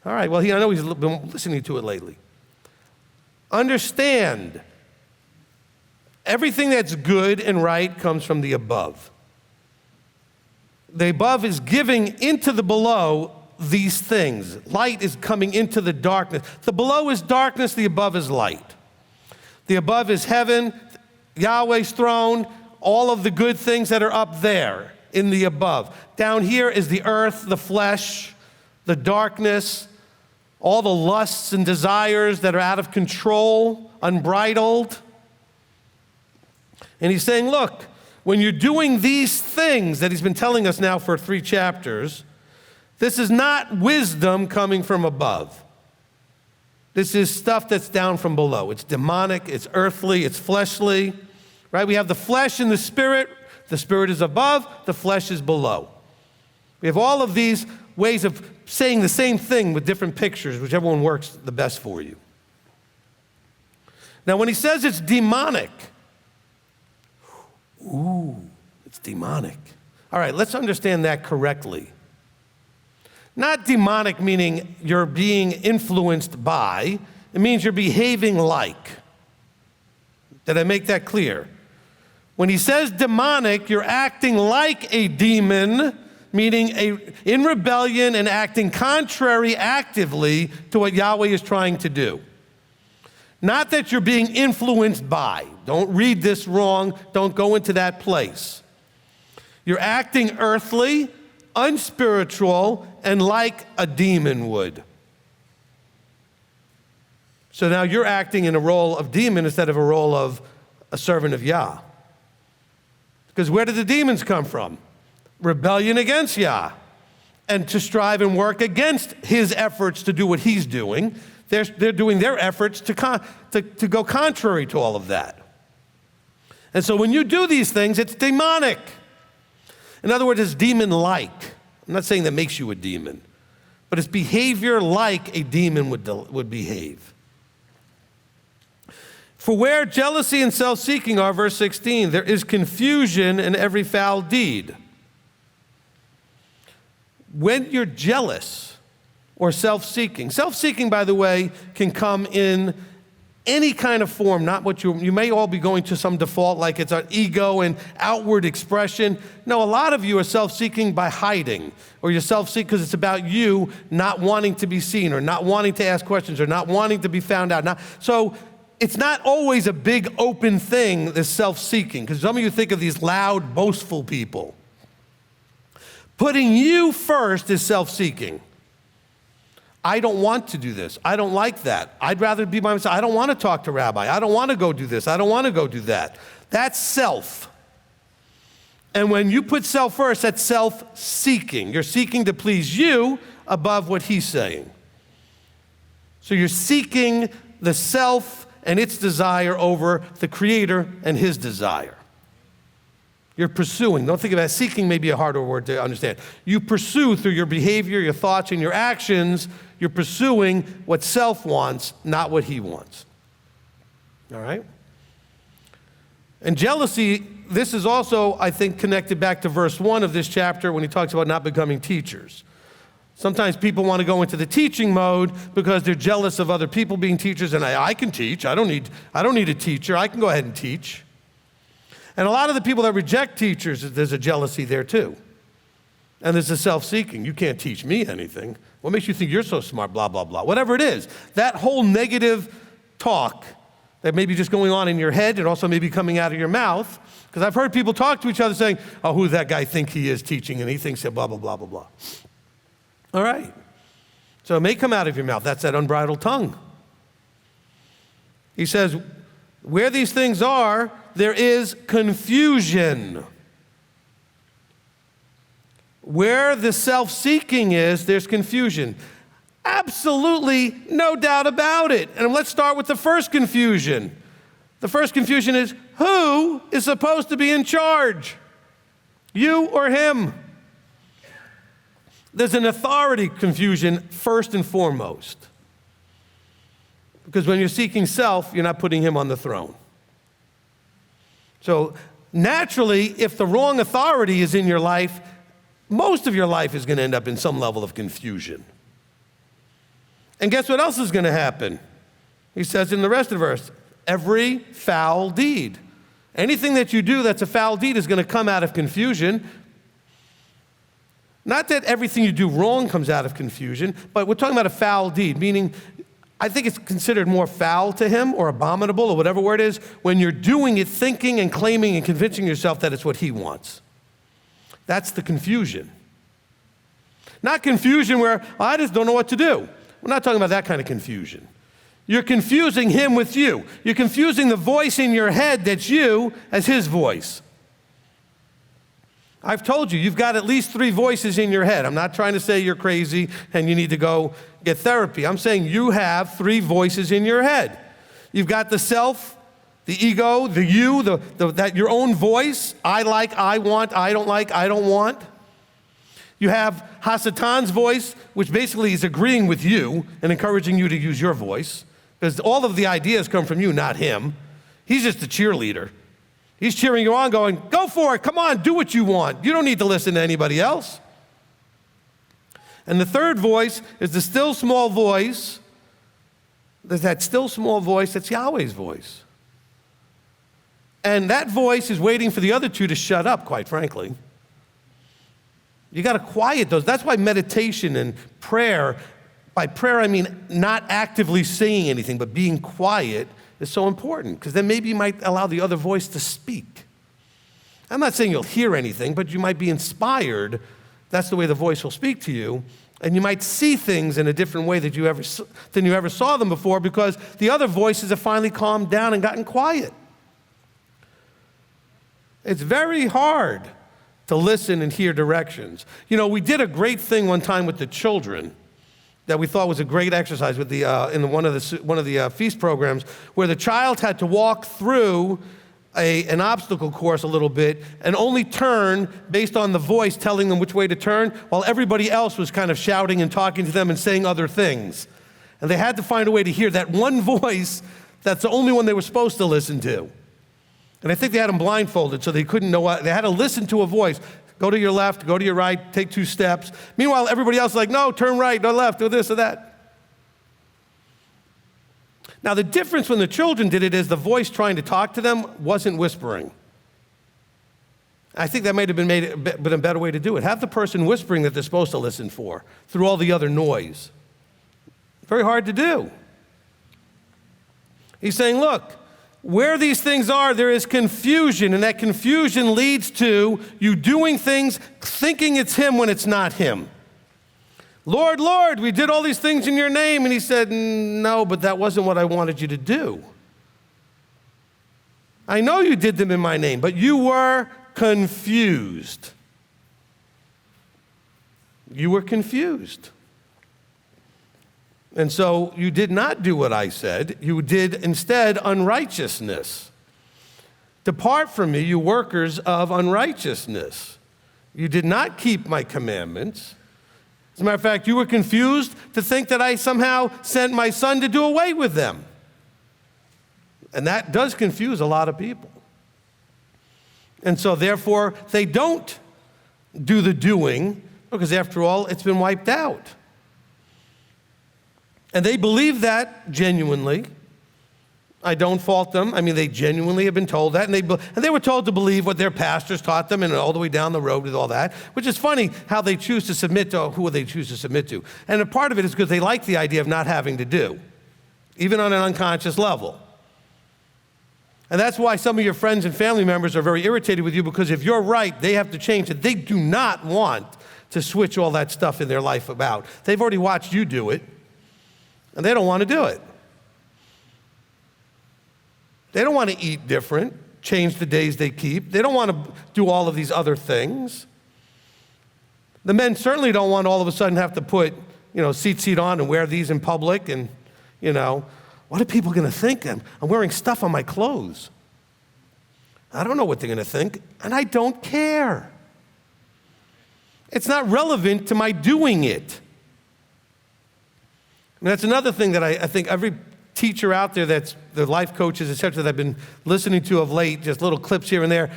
All right, well, I know he's been listening to it lately. Understand. Everything that's good and right comes from the above. The above is giving into the below these things. Light is coming into the darkness. The below is darkness, the above is light. The above is heaven, Yahweh's throne, all of the good things that are up there in the above. Down here is the earth, the flesh, the darkness, all the lusts and desires that are out of control, unbridled. And he's saying, look, when you're doing these things that he's been telling us now for 3 chapters, This is not wisdom coming from above. This is stuff that's down from below. It's demonic, it's earthly, it's fleshly, right? We have the flesh and the spirit. The spirit is above, the flesh is below. We have all of these ways of saying the same thing with different pictures, whichever one works the best for you. Now, when he says it's demonic, it's demonic. All right, let's understand that correctly. Not demonic meaning you're being influenced by. It means you're behaving like. Did I make that clear? When he says demonic, you're acting like a demon, meaning in rebellion and acting contrary actively to what Yahweh is trying to do. Not that you're being influenced by. Don't read this wrong. Don't go into that place. You're acting earthly, unspiritual, and like a demon would. So now you're acting in a role of demon instead of a role of a servant of Yah. Because where did the demons come from? Rebellion against Yah. And to strive and work against his efforts to do what he's doing. They're doing their efforts to go contrary to all of that. And so when you do these things, it's demonic. In other words, it's demon-like. I'm not saying that makes you a demon, but it's behavior like a demon would behave. For where jealousy and self-seeking are, verse 16, there is confusion in every foul deed. When you're jealous or self-seeking, by the way, can come in any kind of form, not what you may all be going to some default, like it's an ego and outward expression. No, a lot of you are self-seeking by hiding, or you're self-seeking because it's about you not wanting to be seen, or not wanting to ask questions, or not wanting to be found out. So it's not always a big open thing, this self-seeking, because some of you think of these loud, boastful people. Putting you first is self-seeking. I don't want to do this. I don't like that. I'd rather be by myself. I don't want to talk to Rabbi. I don't want to go do this. I don't want to go do that. That's self. And when you put self first, that's self-seeking. You're seeking to please you above what he's saying. So you're seeking the self and its desire over the Creator and his desire. You're pursuing. Don't think of it as seeking, may be a harder word to understand. You pursue through your behavior, your thoughts, and your actions. You're pursuing what self wants, not what he wants. All right? And jealousy, this is also, I think, connected back to verse 1 of this chapter when he talks about not becoming teachers. Sometimes people want to go into the teaching mode because they're jealous of other people being teachers, and I can teach. I don't need a teacher. I can go ahead and teach. And a lot of the people that reject teachers, there's a jealousy there too. And there's a self-seeking. You can't teach me anything. What makes you think you're so smart, blah, blah, blah. Whatever it is, that whole negative talk that may be just going on in your head and also maybe coming out of your mouth, because I've heard people talk to each other saying, oh, who does that guy think he is teaching? And he thinks that blah, blah, blah, blah, blah. All right. So it may come out of your mouth. That's that unbridled tongue. He says, where these things are, there is confusion. Where the self-seeking is, there's confusion. Absolutely no doubt about it. And let's start with the first confusion. The first confusion is, who is supposed to be in charge? You or him? There's an authority confusion first and foremost. Because when you're seeking self, you're not putting him on the throne. So naturally, if the wrong authority is in your life, most of your life is going to end up in some level of confusion. And guess what else is going to happen? He says in the rest of the verse, every foul deed. Anything that you do that's a foul deed is going to come out of confusion. Not that everything you do wrong comes out of confusion, but we're talking about a foul deed, meaning I think it's considered more foul to him or abominable or whatever word it is when you're doing it, thinking and claiming and convincing yourself that it's what he wants. That's the confusion. Not confusion where I just don't know what to do. We're not talking about that kind of confusion. You're confusing him with you. You're confusing the voice in your head that's you as his voice. I've told you, you've got at least 3 voices in your head. I'm not trying to say you're crazy and you need to go get therapy. I'm saying you have 3 voices in your head. You've got the self, the ego, the you, that your own voice. I like, I want, I don't like, I don't want. You have Hasatan's voice, which basically is agreeing with you and encouraging you to use your voice, because all of the ideas come from you, not him. He's just a cheerleader. He's cheering you on, going, go for it, come on, do what you want. You don't need to listen to anybody else. And the third voice is the still small voice. There's that still small voice, that's Yahweh's voice. And that voice is waiting for the other 2 to shut up, quite frankly. You got to quiet those. That's why meditation and prayer, by prayer I mean not actively saying anything, but being quiet is so important, because then maybe you might allow the other voice to speak. I'm not saying you'll hear anything, but you might be inspired. That's the way the voice will speak to you. And you might see things in a different way than you ever saw them before, because the other voices have finally calmed down and gotten quiet. It's very hard to listen and hear directions. You know, we did a great thing one time with the children that we thought was a great exercise with in one of the feast programs, where the child had to walk through an obstacle course a little bit and only turn based on the voice telling them which way to turn, while everybody else was kind of shouting and talking to them and saying other things. And they had to find a way to hear that one voice that's the only one they were supposed to listen to. And I think they had them blindfolded so they couldn't know what, they had to listen to a voice. Go to your left, go to your right, take 2 steps. Meanwhile, everybody else is like, no, turn right, no left, do this or that. Now, the difference when the children did it is the voice trying to talk to them wasn't whispering. I think that might have been a better way to do it. Have the person whispering that they're supposed to listen for through all the other noise. Very hard to do. He's saying, look, where these things are, there is confusion, and that confusion leads to you doing things, thinking it's him when it's not him. Lord, Lord, we did all these things in your name. And he said, no, but that wasn't what I wanted you to do. I know you did them in my name, but you were confused. You were confused. And so you did not do what I said. You did instead unrighteousness. Depart from me, you workers of unrighteousness. You did not keep my commandments. As a matter of fact, you were confused to think that I somehow sent my son to do away with them. And that does confuse a lot of people. And so therefore, they don't do the doing, because after all, it's been wiped out. And they believe that genuinely. I don't fault them. I mean, they genuinely have been told that. And they were told to believe what their pastors taught them, and all the way down the road with all that, which is funny how they choose to submit to who they choose to submit to. And a part of it is because they like the idea of not having to do, even on an unconscious level. And that's why some of your friends and family members are very irritated with you, because if you're right, they have to change it. They do not want to switch all that stuff in their life about. They've already watched you do it. And they don't want to do it. They don't want to eat different, change the days they keep. They don't want to do all of these other things. The men certainly don't want all of a sudden have to put, seat on and wear these in public and, what are people going to think? I'm wearing stuff on my clothes. I don't know what they're going to think, and I don't care. It's not relevant to my doing it. And that's another thing that I think every teacher out there, that's the life coaches, et cetera, that I've been listening to of late, just little clips here and there,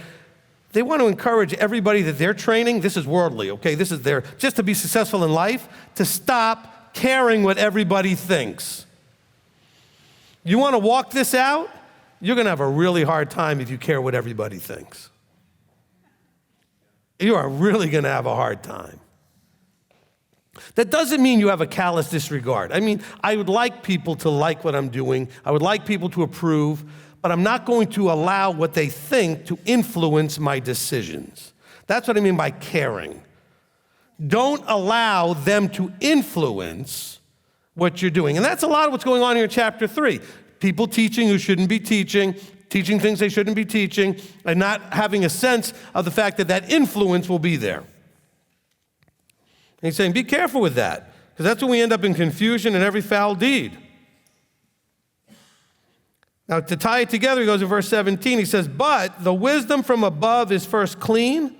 they want to encourage everybody that they're training, this is worldly, okay? This is just to be successful in life, to stop caring what everybody thinks. You want to walk this out? You're going to have a really hard time if you care what everybody thinks. You are really going to have a hard time. That doesn't mean you have a callous disregard. I mean, I would like people to like what I'm doing. I would like people to approve, but I'm not going to allow what they think to influence my decisions. That's what I mean by caring. Don't allow them to influence what you're doing. And that's a lot of what's going on here in chapter 3. People teaching who shouldn't be teaching, teaching things they shouldn't be teaching, and not having a sense of the fact that that influence will be there. And he's saying, be careful with that, because that's when we end up in confusion and every foul deed. Now, to tie it together, he goes in verse 17, he says, but the wisdom from above is first clean,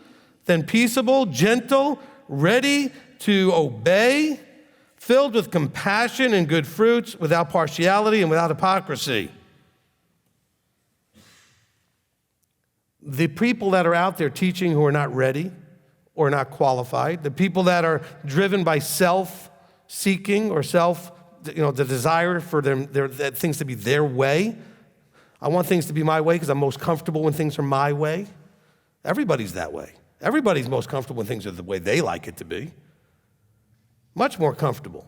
then peaceable, gentle, ready to obey, filled with compassion and good fruits, without partiality and without hypocrisy. The people that are out there teaching who are not ready or not qualified, the people that are driven by self-seeking or the desire for their things to be their way. I want things to be my way because I'm most comfortable when things are my way. Everybody's that way. Everybody's most comfortable when things are the way they like it to be. Much more comfortable.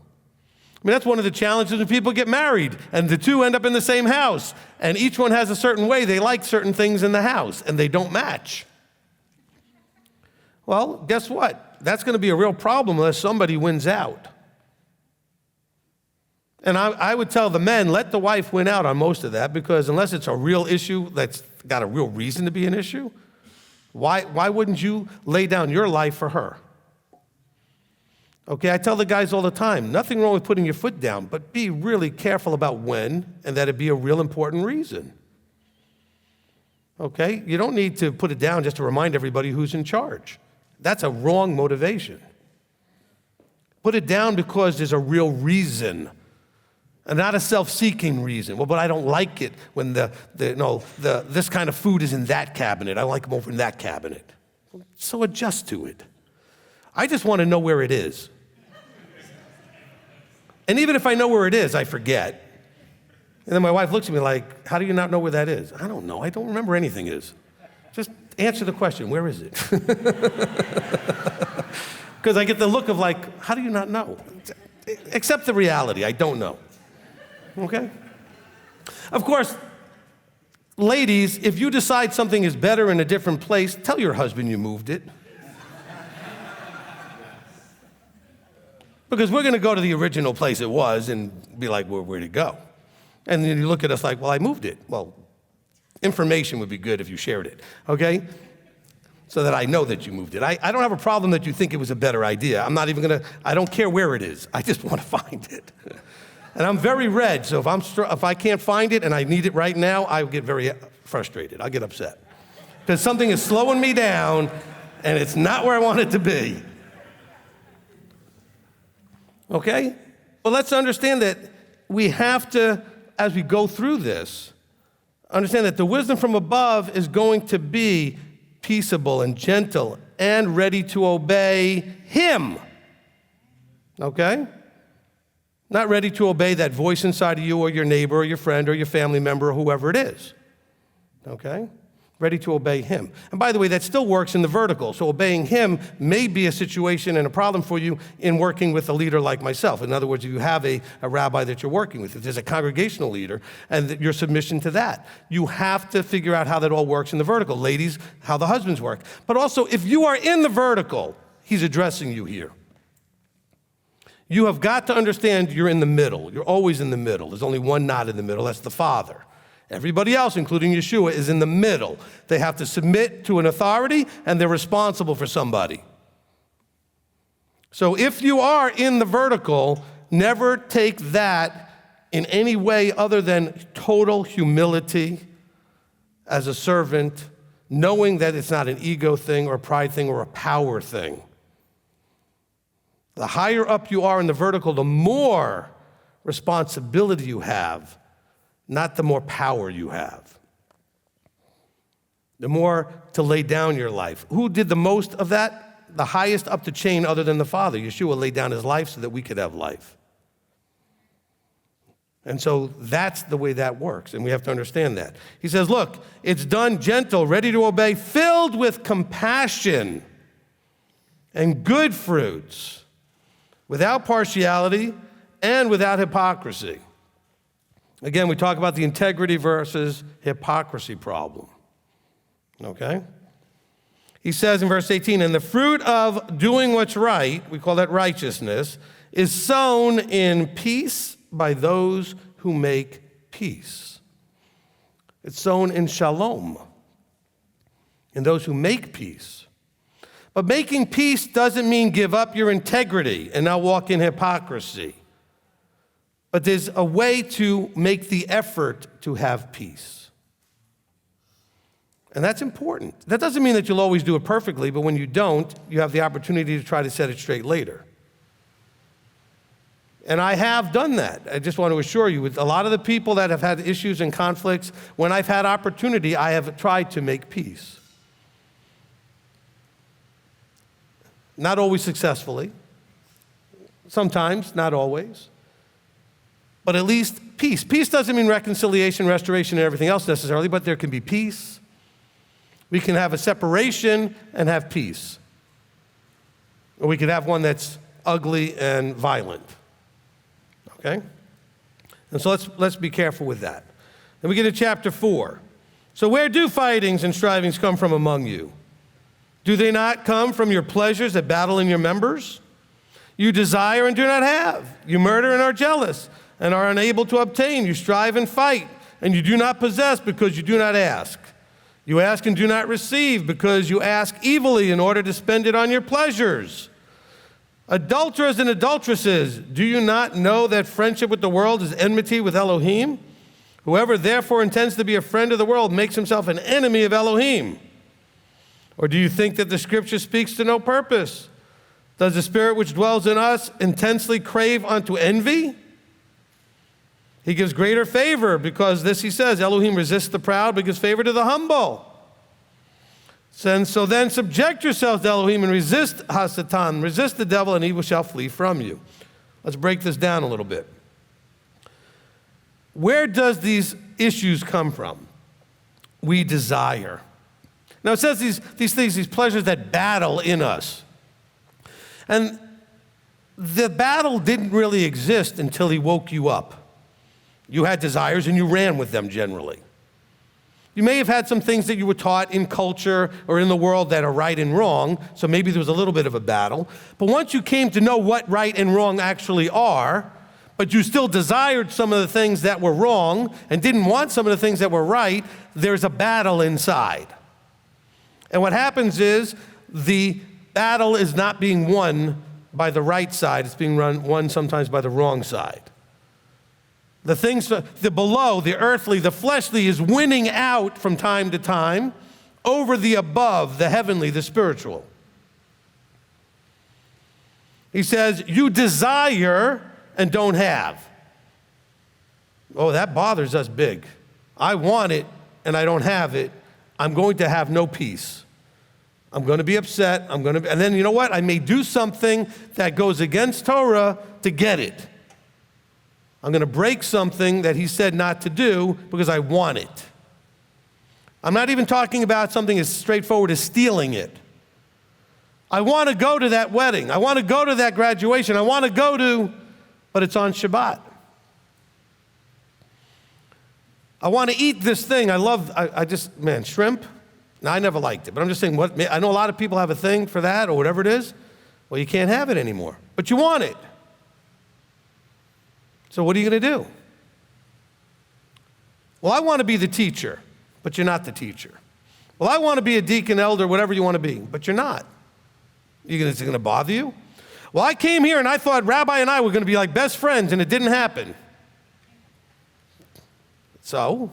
I mean, that's one of the challenges when people get married and the two end up in the same house and each one has a certain way they like certain things in the house and they don't match. Well, guess what? That's going to be a real problem unless somebody wins out. And I would tell the men, let the wife win out on most of that, because unless it's a real issue that's got a real reason to be an issue, why wouldn't you lay down your life for her? Okay, I tell the guys all the time, nothing wrong with putting your foot down, but be really careful about when, and that it be a real important reason. Okay, you don't need to put it down just to remind everybody who's in charge. That's a wrong motivation. Put it down because there's a real reason, and not a self-seeking reason. Well, but I don't like it when this kind of food is in that cabinet. I like them over in that cabinet. So adjust to it. I just want to know where it is. And even if I know where it is, I forget. And then my wife looks at me like, how do you not know where that is? I don't know. I don't remember anything is. Just answer the question, where is it? Because I get the look of like, how do you not know? Accept the reality, I don't know. Okay? Of course, ladies, if you decide something is better in a different place, tell your husband you moved it. Because we're going to go to the original place it was and be like, well, where'd it go? And then you look at us like, well, I moved it. Well, information would be good if you shared it, okay? So that I know that you moved it. I don't have a problem that you think it was a better idea. I don't care where it is. I just want to find it. And I'm very red, so if I can't find it and I need it right now, I get very frustrated. I'll get upset. Because something is slowing me down and it's not where I want it to be. Okay? Well, let's understand that we have to, as we go through this, understand that the wisdom from above is going to be peaceable and gentle and ready to obey Him. Okay? Not ready to obey that voice inside of you or your neighbor or your friend or your family member or whoever it is. Okay? Ready to obey Him. And by the way, that still works in the vertical. So obeying Him may be a situation and a problem for you in working with a leader like myself. In other words, if you have a rabbi that you're working with, if there's a congregational leader, and your submission to that. You have to figure out how that all works in the vertical. Ladies, how the husbands work. But also, if you are in the vertical, He's addressing you here. You have got to understand you're in the middle. You're always in the middle. There's only one not in the middle. That's the Father. Everybody else, including Yeshua, is in the middle. They have to submit to an authority, and they're responsible for somebody. So if you are in the vertical, never take that in any way other than total humility as a servant, knowing that it's not an ego thing or a pride thing or a power thing. The higher up you are in the vertical, the more responsibility you have, not the more power you have. The more to lay down your life. Who did the most of that? The highest up the chain other than the Father. Yeshua laid down His life so that we could have life. And so that's the way that works, and we have to understand that. He says, look, it's done gentle, ready to obey, filled with compassion and good fruits, without partiality and without hypocrisy. Again, we talk about the integrity versus hypocrisy problem. Okay? He says in verse 18, and the fruit of doing what's right, we call that righteousness, is sown in peace by those who make peace. It's sown in shalom, in those who make peace. But making peace doesn't mean give up your integrity and now walk in hypocrisy. But there's a way to make the effort to have peace. And that's important. That doesn't mean that you'll always do it perfectly, but when you don't, you have the opportunity to try to set it straight later. And I have done that. I just want to assure you, with a lot of the people that have had issues and conflicts, when I've had opportunity, I have tried to make peace. Not always successfully. Sometimes, not always. But at least peace. Peace doesn't mean reconciliation, restoration, and everything else necessarily, but there can be peace. We can have a separation and have peace. Or we could have one that's ugly and violent. Okay? And so let's be careful with that. Then we get to chapter 4. So where do fightings and strivings come from among you? Do they not come from your pleasures that battle in your members? You desire and do not have. You murder and are jealous and are unable to obtain. You strive and fight, and you do not possess because you do not ask. You ask and do not receive because you ask evilly in order to spend it on your pleasures. Adulterers and adulteresses, do you not know that friendship with the world is enmity with Elohim? Whoever therefore intends to be a friend of the world makes himself an enemy of Elohim. Or do you think that the scripture speaks to no purpose? Does the spirit which dwells in us intensely crave unto envy? He gives greater favor because this he says, Elohim resists the proud but gives favor to the humble. So then subject yourselves to Elohim and resist Hasatan, resist the devil, and he shall flee from you. Let's break this down a little bit. Where does these issues come from? We desire. Now it says these things, these pleasures that battle in us. And the battle didn't really exist until he woke you up. You had desires and you ran with them generally. You may have had some things that you were taught in culture or in the world that are right and wrong, so maybe there was a little bit of a battle. But once you came to know what right and wrong actually are, but you still desired some of the things that were wrong and didn't want some of the things that were right, there's a battle inside. And what happens is the battle is not being won by the right side, it's being won sometimes by the wrong side. The things, the below, the earthly, the fleshly is winning out from time to time over the above, the heavenly, the spiritual. He says, you desire and don't have. Oh, that bothers us big. I want it and I don't have it. I'm going to have no peace. I'm going to be upset. And then you know what? I may do something that goes against Torah to get it. I'm going to break something that he said not to do because I want it. I'm not even talking about something as straightforward as stealing it. I want to go to that wedding. I want to go to that graduation. I want to go to, but it's on Shabbat. I want to eat this thing. Shrimp. Now, I never liked it, but I'm just saying, I know a lot of people have a thing for that or whatever it is. Well, you can't have it anymore, but you want it. So what are you going to do? Well, I want to be the teacher, but you're not the teacher. Well, I want to be a deacon, elder, whatever you want to be, but you're not. Is it going to bother you? Well, I came here and I thought Rabbi and I were going to be like best friends, and it didn't happen. So,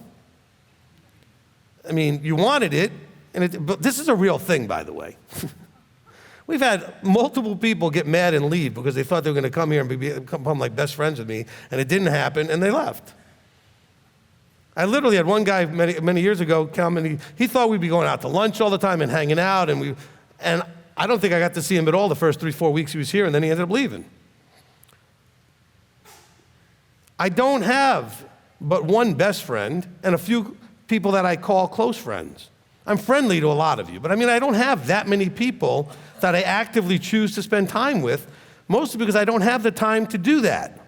you wanted it, but this is a real thing, by the way. We've had multiple people get mad and leave because they thought they were going to come here and become like best friends with me, and it didn't happen, and they left. I literally had one guy many years ago come, and he thought we'd be going out to lunch all the time and hanging out, and I don't think I got to see him at all the first 3-4 weeks he was here, and then he ended up leaving. I don't have but one best friend and a few people that I call close friends. I'm friendly to a lot of you, but I don't have that many people that I actively choose to spend time with, mostly because I don't have the time to do that.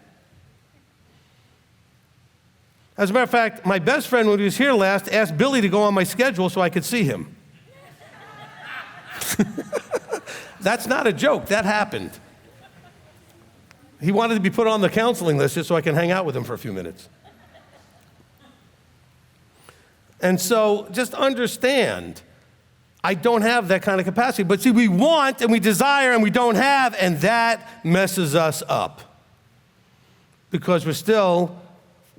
As a matter of fact, my best friend, when he was here last, asked Billy to go on my schedule so I could see him. That's not a joke, that happened. He wanted to be put on the counseling list just so I can hang out with him for a few minutes. And so just understand, I don't have that kind of capacity. But see, we want and we desire and we don't have, and that messes us up. Because we're still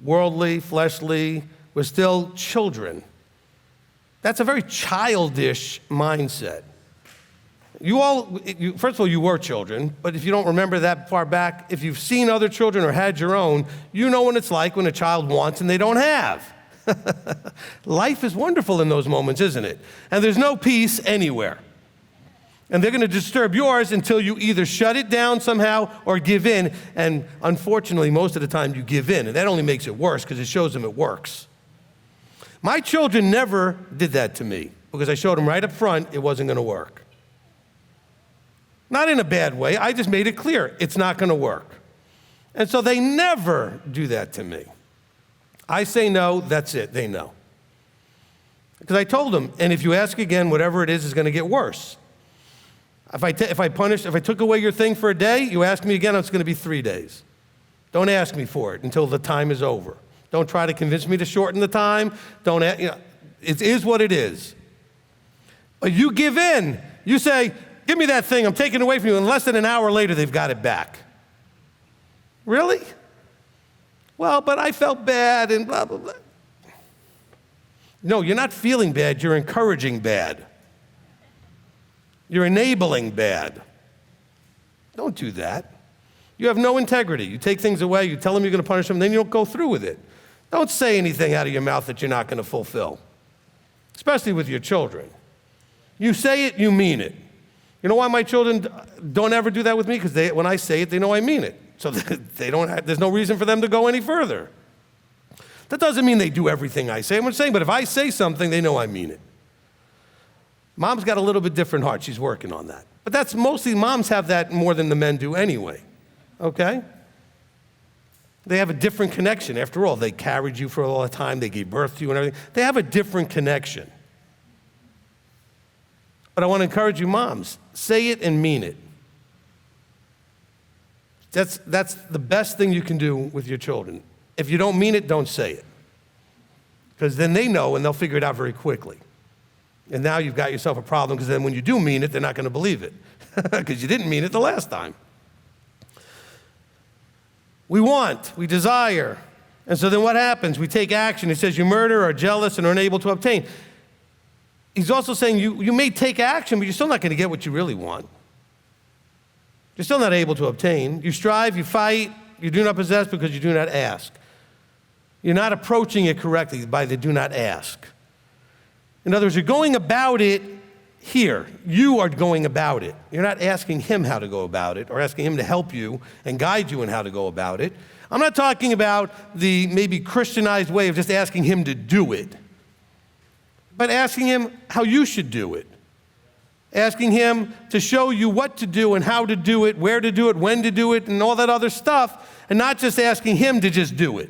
worldly, fleshly, we're still children. That's a very childish mindset. First of all, you were children, but if you don't remember that far back, if you've seen other children or had your own, you know what it's like when a child wants and they don't have. Life is wonderful in those moments, isn't it? And there's no peace anywhere. And they're going to disturb yours until you either shut it down somehow or give in. And unfortunately, most of the time you give in. And that only makes it worse because it shows them it works. My children never did that to me because I showed them right up front it wasn't going to work. Not in a bad way. I just made it clear it's not going to work. And so they never do that to me. I say no, that's it. They know. Because I told them, and if you ask again, whatever it is going to get worse. If I took away your thing for a day, you ask me again, it's going to be 3 days. Don't ask me for it until the time is over. Don't try to convince me to shorten the time. It is what it is. But you give in. You say, give me that thing, I'm taking it away from you, and less than an hour later, they've got it back. Really? Well, but I felt bad and blah, blah, blah. No, you're not feeling bad, you're encouraging bad. You're enabling bad. Don't do that. You have no integrity. You take things away, you tell them you're going to punish them, then you don't go through with it. Don't say anything out of your mouth that you're not going to fulfill, especially with your children. You say it, you mean it. You know why my children don't ever do that with me? Because when I say it, they know I mean it. So there's no reason for them to go any further. That doesn't mean they do everything I say. I'm just saying, but if I say something, they know I mean it. Mom's got a little bit different heart. She's working on that. But that's mostly, moms have that more than the men do anyway, okay? They have a different connection. After all, they carried you for all the time. They gave birth to you and everything. They have a different connection. But I want to encourage you, moms, say it and mean it. That's the best thing you can do with your children. If you don't mean it, don't say it. Because then they know and they'll figure it out very quickly. And now you've got yourself a problem because then when you do mean it, they're not going to believe it because you didn't mean it the last time. We want, we desire. And so then what happens? We take action. He says you murder, are jealous, and are unable to obtain. He's also saying you may take action, but you're still not going to get what you really want. You're still not able to obtain. You strive, you fight, you do not possess because you do not ask. You're not approaching it correctly by the do not ask. In other words, you're going about it here. You are going about it. You're not asking him how to go about it or asking him to help you and guide you in how to go about it. I'm not talking about the maybe Christianized way of just asking him to do it, but asking him how you should do it. Asking him to show you what to do and how to do it, where to do it, when to do it, and all that other stuff, and not just asking him to just do it.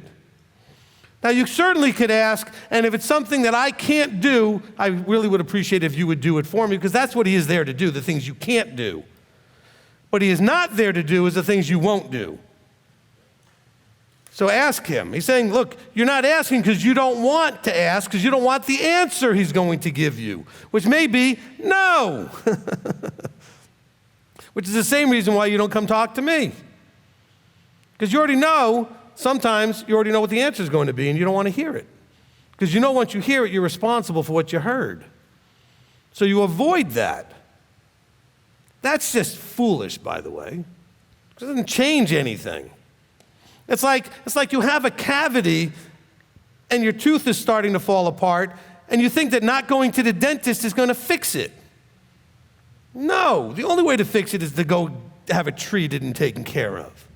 Now, you certainly could ask, and if it's something that I can't do, I really would appreciate if you would do it for me, because that's what he is there to do, the things you can't do. What he is not there to do is the things you won't do. So ask him. He's saying, look, you're not asking because you don't want to ask, because you don't want the answer he's going to give you, which may be no. Which is the same reason why you don't come talk to me. Because you already know, sometimes you already know what the answer is going to be and you don't want to hear it. Because you know once you hear it, you're responsible for what you heard. So you avoid that. That's just foolish, by the way. It doesn't change anything. It's like you have a cavity and your tooth is starting to fall apart and you think that not going to the dentist is going to fix it. No, the only way to fix it is to go have it treated and taken care of.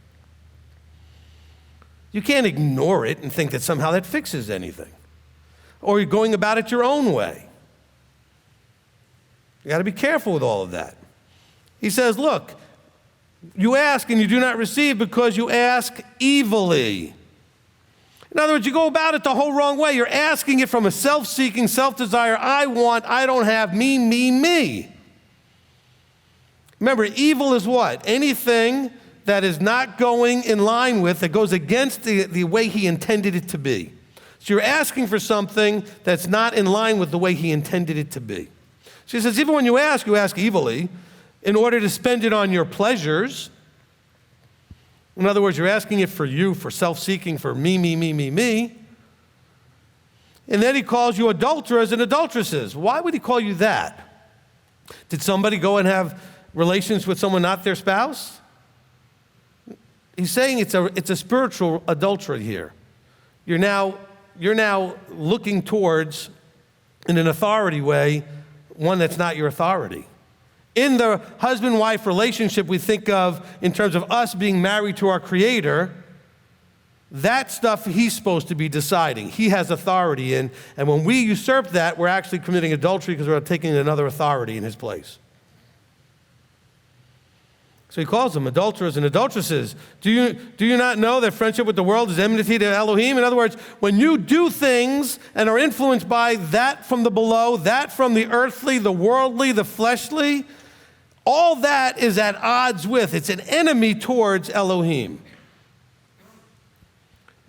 You can't ignore it and think that somehow that fixes anything. Or you're going about it your own way. You got to be careful with all of that. He says, look, you ask and you do not receive because you ask evilly. In other words, you go about it the whole wrong way. You're asking it from a self-seeking, self-desire, I want, I don't have, me, me, me. Remember, evil is what? Anything that is not going in line with, that goes against the way he intended it to be. So you're asking for something that's not in line with the way he intended it to be. So he says, even when you ask evilly in order to spend it on your pleasures. In other words, you're asking it for you, for self-seeking, for me, me, me, me, me. And then he calls you adulterers and adulteresses. Why would he call you that? Did somebody go and have relations with someone not their spouse? He's saying it's a spiritual adultery here. You're now looking towards, in an authority way, one that's not your authority. In the husband-wife relationship we think of in terms of us being married to our Creator, that stuff he's supposed to be deciding. He has authority in, and when we usurp that, we're actually committing adultery because we're taking another authority in his place. So he calls them adulterers and adulteresses. Do you not know that friendship with the world is enmity to Elohim? In other words, when you do things and are influenced by that from the below, that from the earthly, the worldly, the fleshly, all that is at odds with, it's an enemy towards Elohim.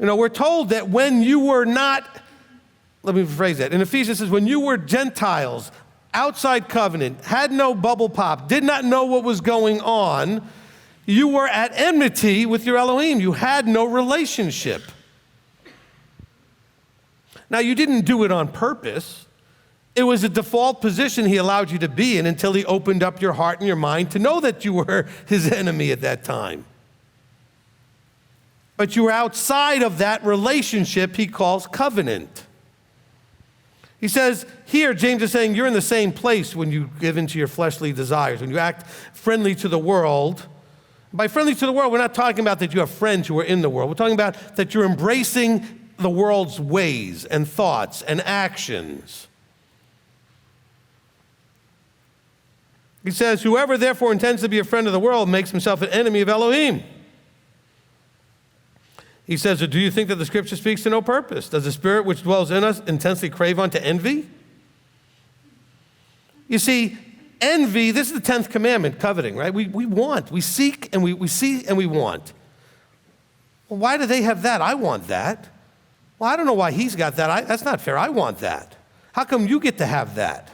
You know, we're told that when you were not, let me rephrase that. In Ephesians it says, when you were Gentiles, outside covenant, had no bubble pop, did not know what was going on, you were at enmity with your Elohim. You had no relationship. Now, you didn't do it on purpose. It was a default position he allowed you to be in until he opened up your heart and your mind to know that you were his enemy at that time. But you were outside of that relationship he calls covenant. He says, here, James is saying, you're in the same place when you give into your fleshly desires, when you act friendly to the world. By friendly to the world, we're not talking about that you have friends who are in the world. We're talking about that you're embracing the world's ways and thoughts and actions. He says, whoever therefore intends to be a friend of the world makes himself an enemy of Elohim. He says, do you think that the scripture speaks to no purpose? Does the spirit which dwells in us intensely crave unto envy? You see, envy, this is the 10th commandment, coveting, right? We want, we seek, and we see, and we want. Well, why do they have that? I want that. Well, I don't know why he's got that. That's not fair. I want that. How come you get to have that?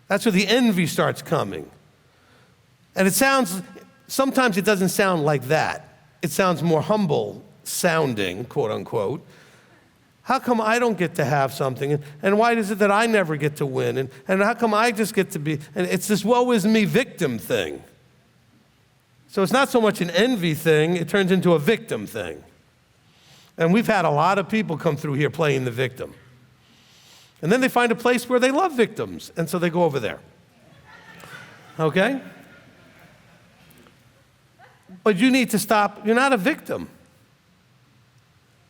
That's where the envy starts coming. And sometimes it doesn't sound like that. It sounds more humble sounding, quote unquote. How come I don't get to have something? And why is it that I never get to win? And how come I just get to be, and it's this woe is me victim thing. So it's not so much an envy thing, it turns into a victim thing. And we've had a lot of people come through here playing the victim. And then they find a place where they love victims, and so they go over there. Okay? But you need to stop. You're not a victim.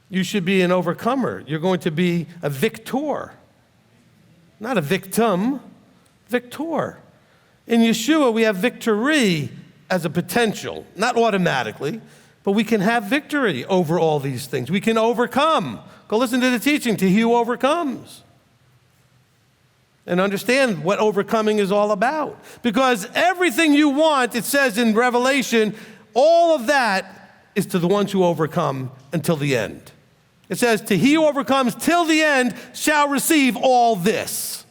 You should be an overcomer. You're going to be a victor. Not a victim, victor. In Yeshua, we have victory as a potential, not automatically, but we can have victory over all these things. We can overcome. Go listen to the teaching, to he who overcomes. And understand what overcoming is all about. Because everything you want, it says in Revelation, all of that is to the ones who overcome until the end. It says, to he who overcomes till the end shall receive all this.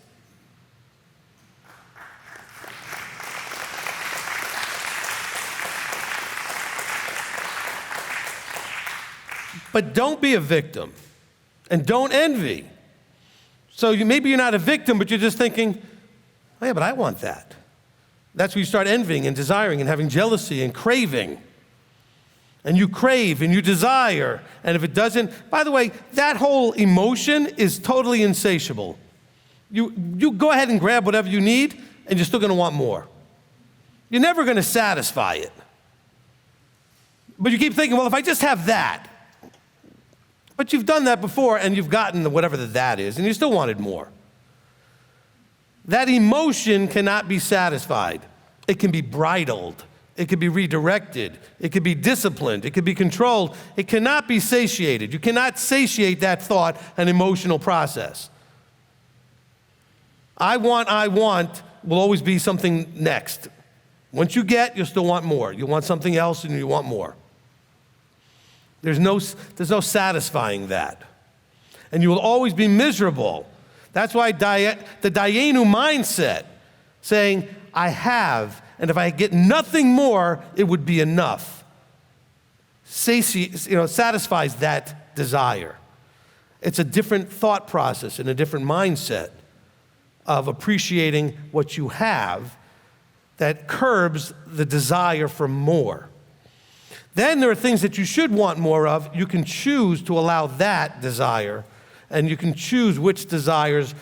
But don't be a victim and don't envy. So maybe you're not a victim, but you're just thinking, oh yeah, but I want that. That's where you start envying and desiring and having jealousy and craving. And you crave and you desire. And if it doesn't, by the way, that whole emotion is totally insatiable. You go ahead and grab whatever you need, and you're still going to want more. You're never going to satisfy it. But you keep thinking, well, if I just have that. But you've done that before, and you've gotten whatever that is, and you still wanted more. That emotion cannot be satisfied. It can be bridled. It can be redirected. It can be disciplined. It can be controlled. It cannot be satiated. You cannot satiate that thought and emotional process. I want will always be something next. Once you get, you'll still want more. You want something else and you want more. There's no satisfying that. and you will always be miserable. That's why the Dayenu mindset, saying, I have, and if I get nothing more, it would be enough, satisfies that desire. It's a different thought process and a different mindset of appreciating what you have that curbs the desire for more. Then there are things that you should want more of. You can choose to allow that desire, and you can choose which desires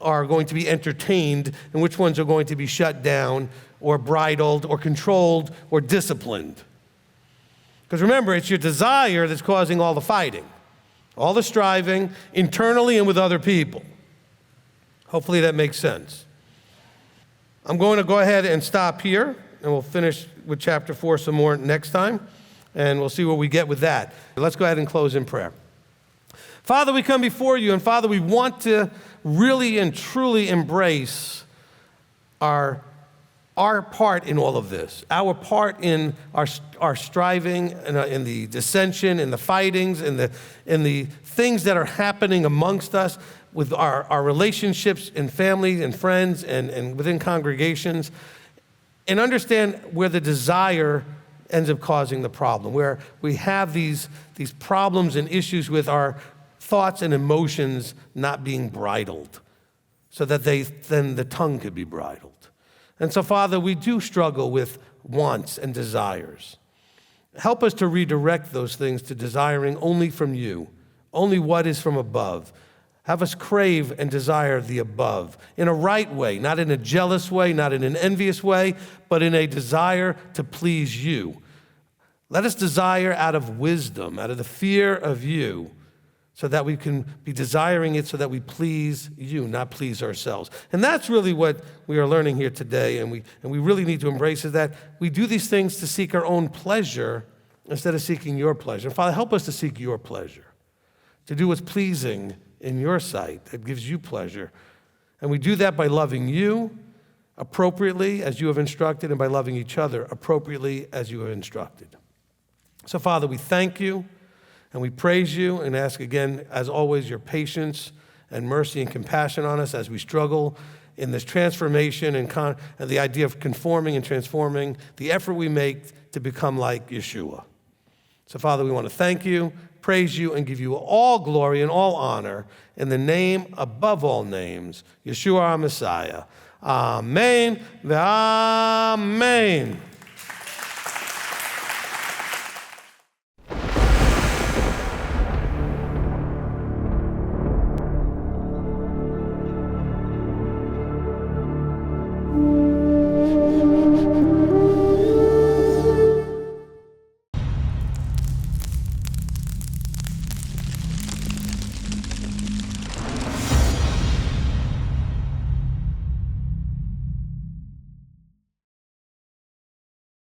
are going to be entertained and which ones are going to be shut down or bridled or controlled or disciplined. Because remember, it's your desire that's causing all the fighting, all the striving, internally and with other people. Hopefully that makes sense. I'm going to go ahead and stop here, and we'll finish with chapter 4 some more next time, and we'll see where we get with that. Let's go ahead and close in prayer. Father, we come before you, and Father, we want to really and truly embrace our part in all of this, our part in our striving, in the dissension, in the fightings, in the things that are happening amongst us with our relationships in families and friends and within congregations, and understand where the desire ends up causing the problem, where we have these problems and issues with our thoughts and emotions not being bridled, so that then the tongue could be bridled. And so, Father, we do struggle with wants and desires. Help us to redirect those things to desiring only from you, only what is from above. Have us crave and desire the above in a right way, not in a jealous way, not in an envious way, but in a desire to please you. Let us desire out of wisdom, out of the fear of you, so that we can be desiring it so that we please you, not please ourselves. And that's really what we are learning here today, and we really need to embrace is that we do these things to seek our own pleasure instead of seeking your pleasure. Father, help us to seek your pleasure, to do what's pleasing in your sight that gives you pleasure. And we do that by loving you appropriately as you have instructed, and by loving each other appropriately as you have instructed. So, Father, we thank you. And we praise you and ask again, as always, your patience and mercy and compassion on us as we struggle in this transformation and the idea of conforming and transforming, the effort we make to become like Yeshua. So, Father, we want to thank you, praise you, and give you all glory and all honor in the name above all names, Yeshua our Messiah. Amen. Amen.